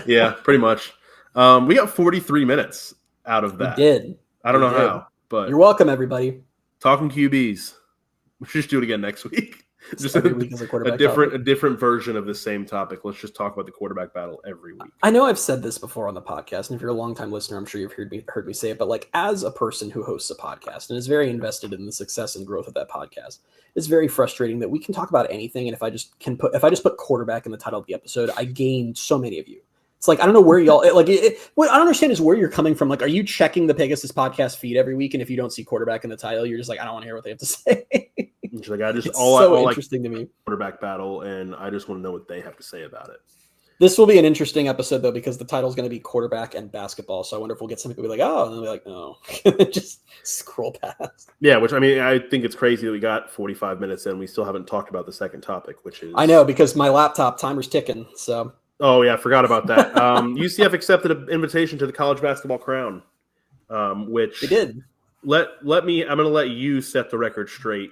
Yeah, pretty much. We got 43 minutes out of that. We did. I don't know how, but you're welcome, everybody. Talking QBs. We should just do it again next week. Just every week is a different version of the same topic. Let's just talk about the quarterback battle every week. I know I've said this before on the podcast, and if you're a longtime listener, I'm sure you've heard me say it. But like, as a person who hosts a podcast and is very invested in the success and growth of that podcast, it's very frustrating that we can talk about anything, and if I just put quarterback in the title of the episode, I gain so many of you. It's like, I don't know where y'all like. What I don't understand is where you're coming from. Like, are you checking the Pegasus podcast feed every week, and if you don't see quarterback in the title, you're just like, I don't want to hear what they have to say. It's like it's interesting to me. Quarterback battle, and I just want to know what they have to say about it. This will be an interesting episode though, because the title is going to be quarterback and basketball. So I wonder if we'll get some people be like, oh, and they'll be like, no, just scroll past. Yeah, which I mean, I think it's crazy that we got 45 minutes in. We still haven't talked about the second topic, which is I know because my laptop timer's ticking. So yeah, I forgot about that. UCF accepted an invitation to the college basketball crown, which they did. I'm going to let you set the record straight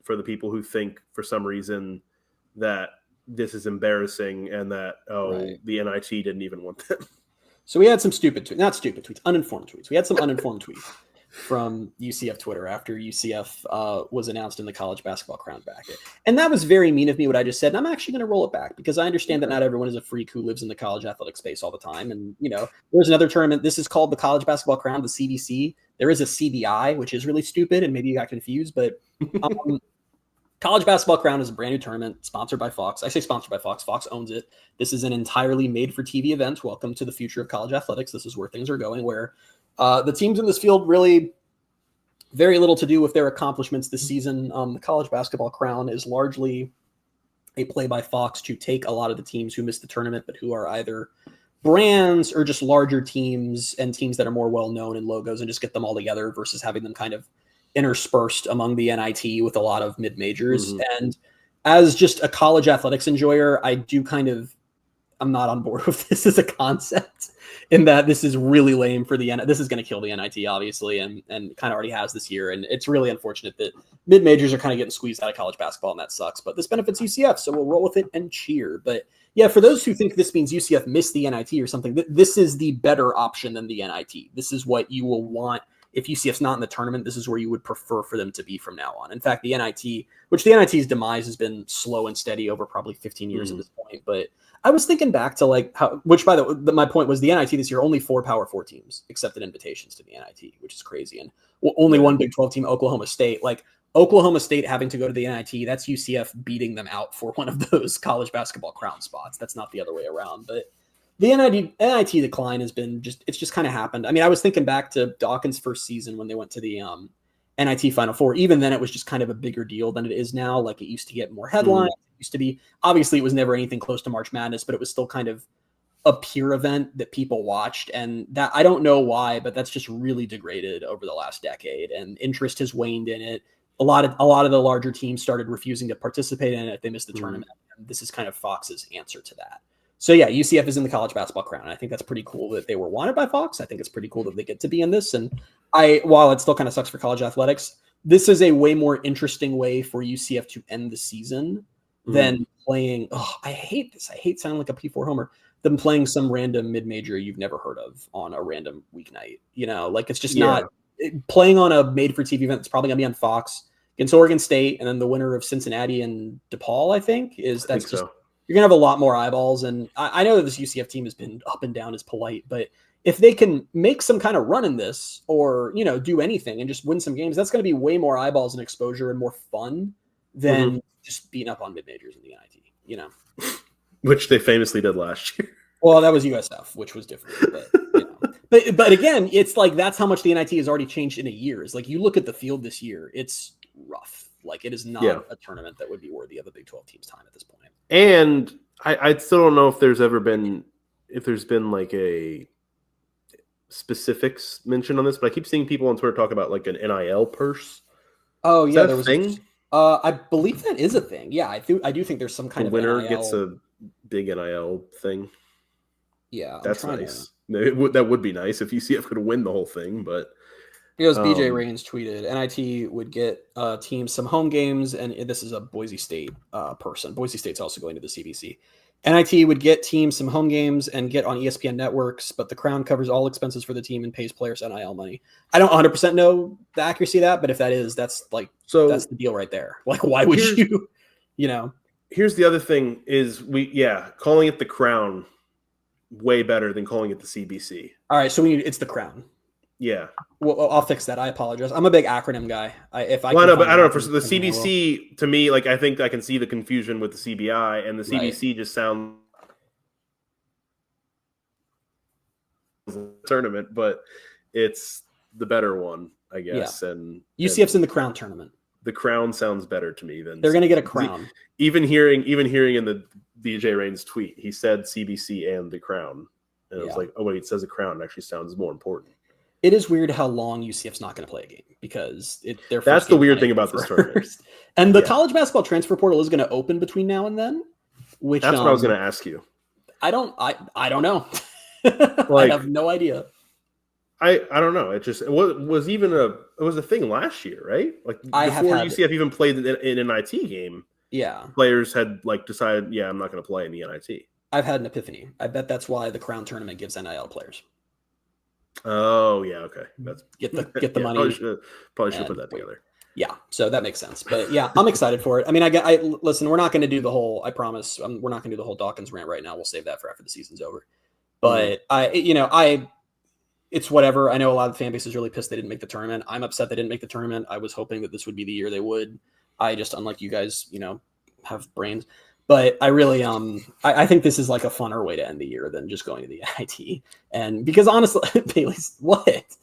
for the people who think for some reason that this is embarrassing and that, the NIT didn't even want them. So we had some not stupid tweets, uninformed tweets. We had some uninformed tweets from UCF Twitter after UCF was announced in the college basketball crown bracket. And that was very mean of me, what I just said. And I'm actually going to roll it back because I understand that not everyone is a freak who lives in the college athletic space all the time. And, there's another tournament. This is called the college basketball crown, the CBC. There is a CBI, which is really stupid. And maybe you got confused, but college basketball crown is a brand new tournament sponsored by Fox. I say sponsored by Fox. Fox owns it. This is an entirely made-for-TV event. Welcome to the future of college athletics. This is where things are going, where the teams in this field really very little to do with their accomplishments this season. The college basketball crown is largely a play by Fox to take a lot of the teams who missed the tournament, but who are either brands or just larger teams and teams that are more well-known in logos and just get them all together versus having them kind of interspersed among the NIT with a lot of mid-majors. Mm-hmm. And as just a college athletics enjoyer, I'm not on board with this as a concept in that this is really lame for the NIT. This is going to kill the NIT, obviously, and kind of already has this year. And it's really unfortunate that mid-majors are kind of getting squeezed out of college basketball, and that sucks. But this benefits UCF, so we'll roll with it and cheer. But yeah, for those who think this means UCF missed the NIT or something, this is the better option than the NIT. This is what you will want. If UCF's not in the tournament, this is where you would prefer for them to be from now on. In fact, the NIT, which the NIT's demise has been slow and steady over probably 15 years at this point. But I was thinking back to which by the way, my point was the NIT this year, only 4 Power 4 teams accepted invitations to the NIT, which is crazy. And only one Big 12 team, Oklahoma State. Oklahoma State having to go to the NIT, that's UCF beating them out for one of those college basketball crown spots. That's not the other way around. But the NIT decline has been it's just kind of happened. I mean, I was thinking back to Dawkins' first season when they went to the NIT Final Four. Even then, it was just kind of a bigger deal than it is now. Like, it used to get more headlines. It used to be, obviously, it was never anything close to March Madness, but it was still kind of a peer event that people watched. And that, I don't know why, but that's just really degraded over the last decade. And interest has waned in it. A lot of the larger teams started refusing to participate in it if they missed the tournament. And this is kind of Fox's answer to that. So yeah, UCF is in the college basketball crown. I think that's pretty cool that they were wanted by Fox. I think it's pretty cool that they get to be in this. And while it still kind of sucks for college athletics, this is a way more interesting way for UCF to end the season than playing. Oh, I hate this. I hate sounding like a P4 homer. Than playing some random mid-major you've never heard of on a random weeknight. It's just not playing on a made-for-TV event. It's probably gonna be on Fox against Oregon State, and then the winner of Cincinnati and DePaul. I think so. You're going to have a lot more eyeballs. And I know that this UCF team has been up and down as polite, but if they can make some kind of run in this or, do anything and just win some games, that's going to be way more eyeballs and exposure and more fun than just beating up on mid-majors in the NIT, Which they famously did last year. Well, that was USF, which was different. But again, it's like that's how much the NIT has already changed in a year. It's like you look at the field this year, it's rough. Like, it is not a tournament that would be worthy of a Big 12 team's time at this point. And I still don't know if there's been like a specifics mentioned on this, but I keep seeing people on Twitter talk about like an NIL purse. Oh, yeah, there was a thing. I believe that is a thing. Yeah, I do think there's some kind of winner NIL. Gets a big NIL thing. Yeah, that's nice. That would be nice if UCF could win the whole thing, but. Because BJ Rains tweeted, NIT would get teams some home games, and this is a Boise State person. Boise State's also going to the CBC. NIT would get teams some home games and get on ESPN networks, but the Crown covers all expenses for the team and pays players NIL money. I don't 100% know the accuracy of that, but if that is, that's the deal right there. Like, why would you, Here's the other thing is calling it the Crown way better than calling it the CBC. All right, so it's the Crown. Yeah. Well, I'll fix that. I apologize. I'm a big acronym guy. I don't know. For the CBC, to me, like, I think I can see the confusion with the CBI, and the CBC just sounds the tournament, but it's the better one, I guess. Yeah. And UCF's in the Crown tournament. The Crown sounds better to me than they're going to get a crown. Even hearing in the DJ Reigns tweet, he said CBC and the Crown, and I was like, oh wait, it says a crown. It actually sounds more important. It is weird how long UCF's not going to play a game because that's the weird thing about this tournament. And the college basketball transfer portal is going to open between now and then. Which that's what I was going to ask you. I don't know. I have no idea. I don't know. It was a thing last year, right? Like before UCF even played in an NIT game. Yeah, players had decided, I'm not going to play in the NIT. I've had an epiphany. I bet that's why the Crown tournament gives NIL players. Oh yeah, okay. That's get the money. Probably should put that together. Yeah, so that makes sense. But yeah, I'm excited for it. I mean, listen. We're not going to do the whole. I promise. We're not going to do the whole Dawkins rant right now. We'll save that for after the season's over. But it's whatever. I know a lot of the fan base is really pissed they didn't make the tournament. I'm upset they didn't make the tournament. I was hoping that this would be the year they would. I just, unlike you guys, have brains. But I really, I think this is like a funner way to end the year than just going to the NIT. And because honestly, Bailey's what?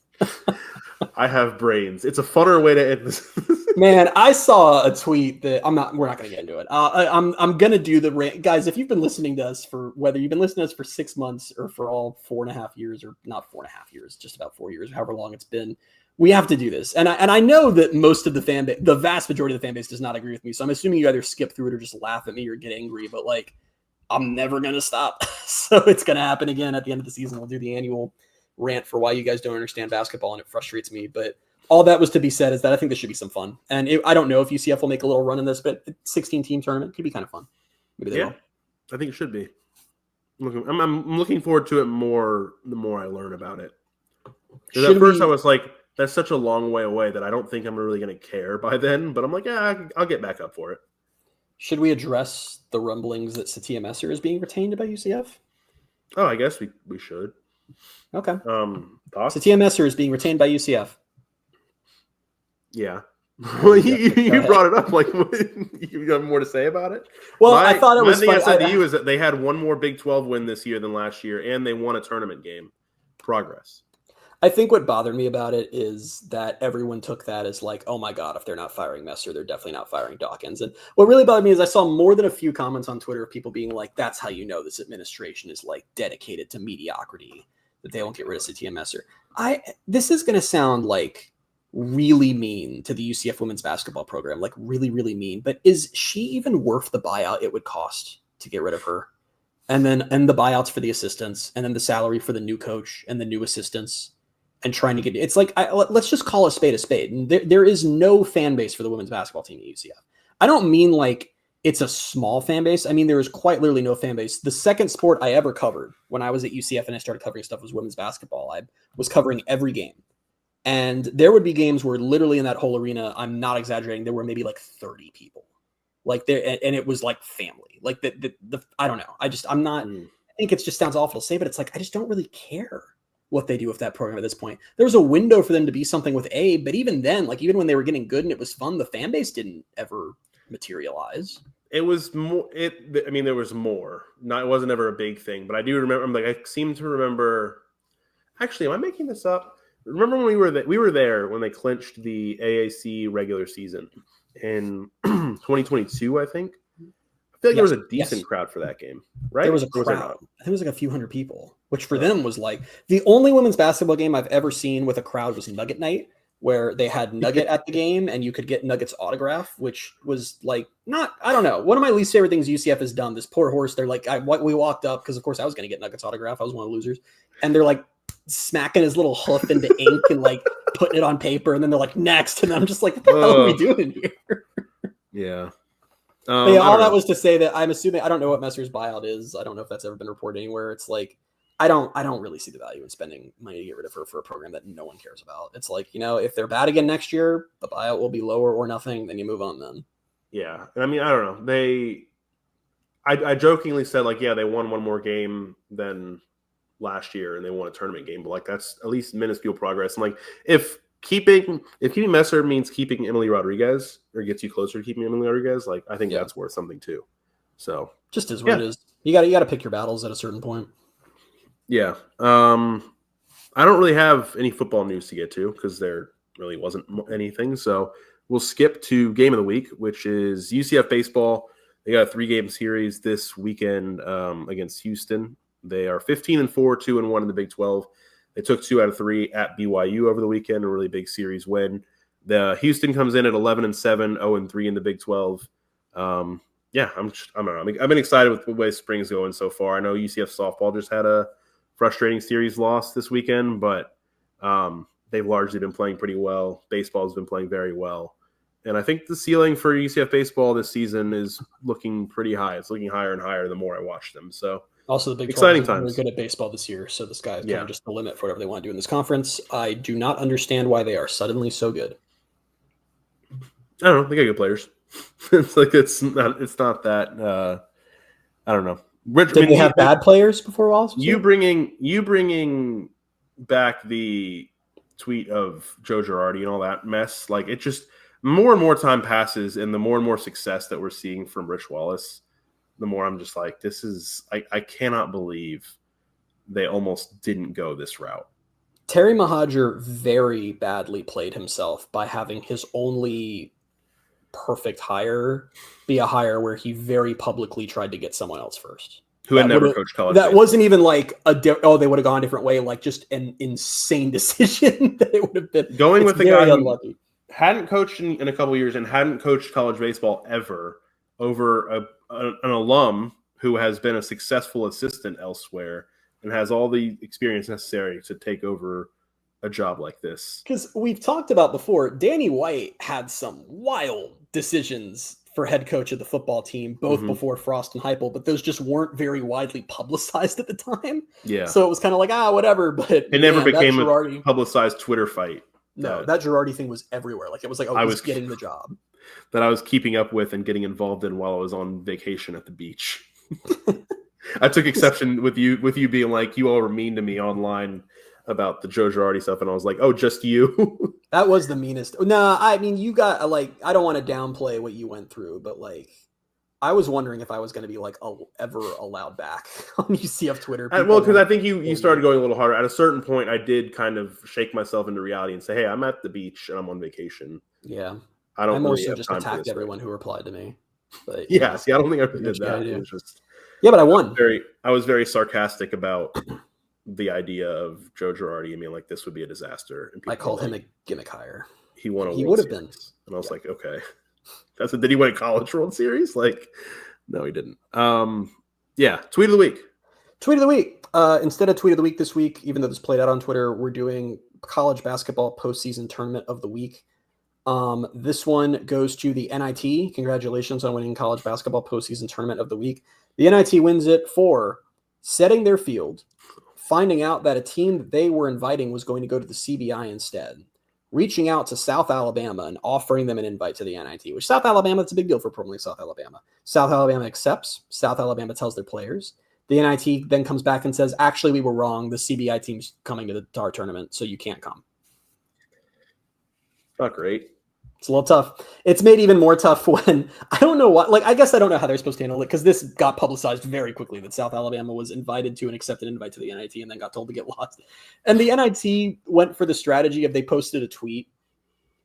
I have brains. It's a funner way to end this. Man, I saw a tweet that we're not going to get into it. I'm going to do the rant. Guys, if you've been listening to us whether you've been listening to us for 6 months or for all 4.5 years, or not 4.5 years, just about 4 years, however long it's been, we have to do this. And I know that most of the fan base, the vast majority of the fan base does not agree with me. So I'm assuming you either skip through it or just laugh at me or get angry, but I'm never going to stop. So it's going to happen again at the end of the season. We'll do the annual rant for why you guys don't understand basketball, and it frustrates me. But all that was to be said is that I think this should be some fun. And I don't know if UCF will make a little run in this, but 16-team tournament could be kind of fun. Maybe they will. I think it should be. I'm looking forward to it more the more I learn about it. At first I was like, that's such a long way away that I don't think I'm really going to care by then. But I'm like, I'll get back up for it. Should we address the rumblings that Satya Messer is being retained by UCF? Oh, I guess we should. Okay. Thoughts? Satya Messer is being retained by UCF. Yeah. Well, you brought it up. You got more to say about it? Well, I thought it was funny. I said to you is that they had one more Big 12 win this year than last year, and they won a tournament game. Progress. I think what bothered me about it is that everyone took that as oh my God, if they're not firing Messer, they're definitely not firing Dawkins. And what really bothered me is I saw more than a few comments on Twitter of people being like, that's how you know this administration is dedicated to mediocrity, that they won't get rid of Satya Messer. This is going to sound really mean to the UCF women's basketball program, really, really mean. But is she even worth the buyout it would cost to get rid of her? And the buyouts for the assistants, and then the salary for the new coach and the new assistants, and trying to get it's let's just call a spade a spade. And there is no fan base for the women's basketball team at UCF. I don't mean it's a small fan base. I mean, there is quite literally no fan base. The second sport I ever covered when I was at UCF and I started covering stuff was women's basketball. I was covering every game. And there would be games where literally in that whole arena, I'm not exaggerating, there were maybe 30 people. And it was family. I don't know. I think it just sounds awful to say, but it's I just don't really care what they do with that program at this point. There was a window for them to be something with Abe, but even then, even when they were getting good and it was fun, the fan base didn't ever materialize. It was more. There was more. It wasn't ever a big thing, but I do remember. I seem to remember. Actually, am I making this up? Remember when we were there when they clinched the AAC regular season in 2022? I think. I feel there was a decent crowd for that game, right? There was a crowd. I think it was a few hundred people, which for them was the only women's basketball game I've ever seen with a crowd was Nugget Night, where they had Nugget at the game and you could get Nugget's autograph, which was I don't know. One of my least favorite things UCF has done, this poor horse. They're we walked up because of course I was going to get Nugget's autograph. I was one of the losers. And they're smacking his little hoof into ink and putting it on paper. And then they're next. And I'm just what the hell are we doing here? Yeah. All that was to say that I'm assuming, I don't know what Messer's buyout is. I don't know if that's ever been reported anywhere. It's I don't really see the value in spending money to get rid of her for a program that no one cares about. It's if they're bad again next year, the buyout will be lower or nothing. Then you move on then. Yeah. I don't know. I jokingly said they won one more game than last year and they won a tournament game, but that's at least minuscule progress. And if keeping Messer means keeping Emily Rodriguez or gets you closer to keeping Emily Rodriguez, I think that's worth something too. So just is what it is. You got to pick your battles at a certain point. Yeah. I don't really have any football news to get to because there really wasn't anything. So we'll skip to game of the week, which is UCF baseball. They got a 3-game series this weekend against Houston. They are 15-4, 2-1 in the Big 12. They took 2 out of 3 at BYU over the weekend, a really big series win. The Houston comes in at 11-7, 0-3 in the Big 12. I'm I've been excited with the way spring's going so far. I know UCF softball just had a frustrating series loss this weekend, but they've largely been playing pretty well. Baseball's been playing very well. And I think the ceiling for UCF baseball this season is looking pretty high. It's looking higher and higher the more I watch them. So also the Big 12 exciting is times. very good at baseball this year, so the sky is kind of just the limit for whatever they want to do in this conference. I do not understand why they are suddenly so good. I don't know. They got good players. it's not that. I don't know. Did they have bad players before Wallace? You bringing back the tweet of Joe Girardi and all that mess. Like, it just more and more time passes, and the more and more success that we're seeing from Rich Wallace, the more I'm just like, this is I cannot believe they almost didn't go this route. Terry Mahajer very badly played himself by having his only perfect hire be a hire where he very publicly tried to get someone else first. Who had never coached college. That wasn't even like they would have gone a different way, like just an insane decision that it would have been. Going with the guy unlucky. Who hadn't coached in a couple of years and hadn't coached college baseball ever over an alum who has been a successful assistant elsewhere and has all the experience necessary to take over a job like this. Because we've talked about before, Danny White had some wild decisions for head coach of the football team, both before Frost and Heupel, but those just weren't very widely publicized at the time. Yeah. So it was kind of like, whatever. But it never became a publicized Twitter fight. No, that Girardi thing was everywhere. Like, it was like, I was getting the job. That I was keeping up with and getting involved in while I was on vacation at the beach. I took exception with you being like, you all were mean to me online about the Joe Girardi stuff, and I was like, oh, just you? That was the meanest. No, I mean, you got, like, I don't want to downplay what you went through, but, like, I was wondering if I was going to be, like, ever allowed back on UCF Twitter. Well, because I think you started going a little harder. At a certain point, I did kind of shake myself into reality and say, hey, I'm at the beach and I'm on vacation. Yeah. I don't really have just attacked everyone who replied to me. But, yeah, see, I don't think I really did that. It was just... Yeah, but I won. I was very sarcastic about the idea of Joe Girardi. I mean, like, this would be a disaster. And I called him a gimmick hire. He won a He World would have been. And I was like, okay. Did he win a College World Series? Like, no, he didn't. Tweet of the week. Tweet of the week. Instead of tweet of the week this week, even though this played out on Twitter, we're doing college basketball postseason tournament of the week. This one goes to the NIT. Congratulations on winning college basketball postseason tournament of the week. The NIT wins it for setting their field, finding out that a team that they were inviting was going to go to the CBI instead, reaching out to South Alabama and offering them an invite to the NIT, which South Alabama, it's a big deal for probably South Alabama. South Alabama accepts. South Alabama tells their players. The NIT then comes back and says, actually, we were wrong. The CBI team's coming to our tournament, so you can't come. Not great. It's a little tough. It's made even more tough when, I don't know what, like, I guess I don't know how they're supposed to handle it, because this got publicized very quickly that South Alabama was invited to and accepted an invite to the NIT and then got told to get lost. And the NIT went for the strategy of they posted a tweet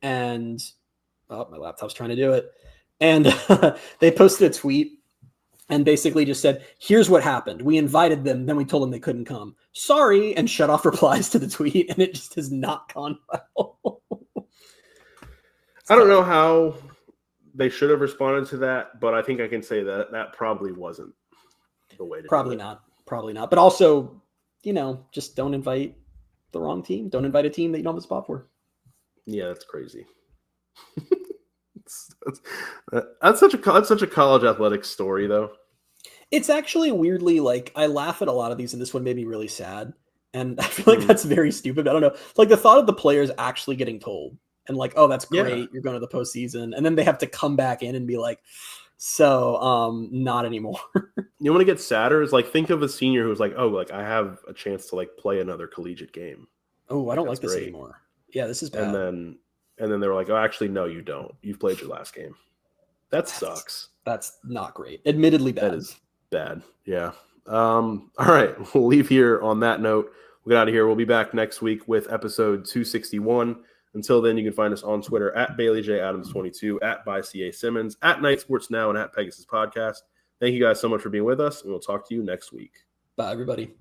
and, my laptop's trying to do it. And they posted a tweet and basically just said, here's what happened. We invited them, then we told them they couldn't come. Sorry, and shut off replies to the tweet, and it just has not gone well. I don't know how they should have responded to that, but I think I can say that that probably wasn't the way to Probably do it. Probably not. But also, just don't invite the wrong team. Don't invite a team that you don't have a spot for. Yeah, that's crazy. That's such a college athletics story, though. It's actually weirdly, like, I laugh at a lot of these, and this one made me really sad. And I feel like that's very stupid. I don't know. Like, the thought of the players actually getting told and like, oh, that's great. Yeah. You're going to the postseason. And then they have to come back in and be like, so not anymore. You want to get sadder? Is like, think of a senior who's like, oh, like I have a chance to like play another collegiate game. Oh, I don't like this anymore. Yeah, this is bad. And then they were like, oh, actually, no, you don't. You've played your last game. That sucks. That's not great. Admittedly bad. That is bad. Yeah. All right. We'll leave here on that note. we'll get out of here. We'll be back next week with episode 261. Until then, you can find us on Twitter at BaileyJAdams22, at @ByCASimmons, at Night Sports Now, and at Pegasus Podcast. Thank you guys so much for being with us, and we'll talk to you next week. Bye, everybody.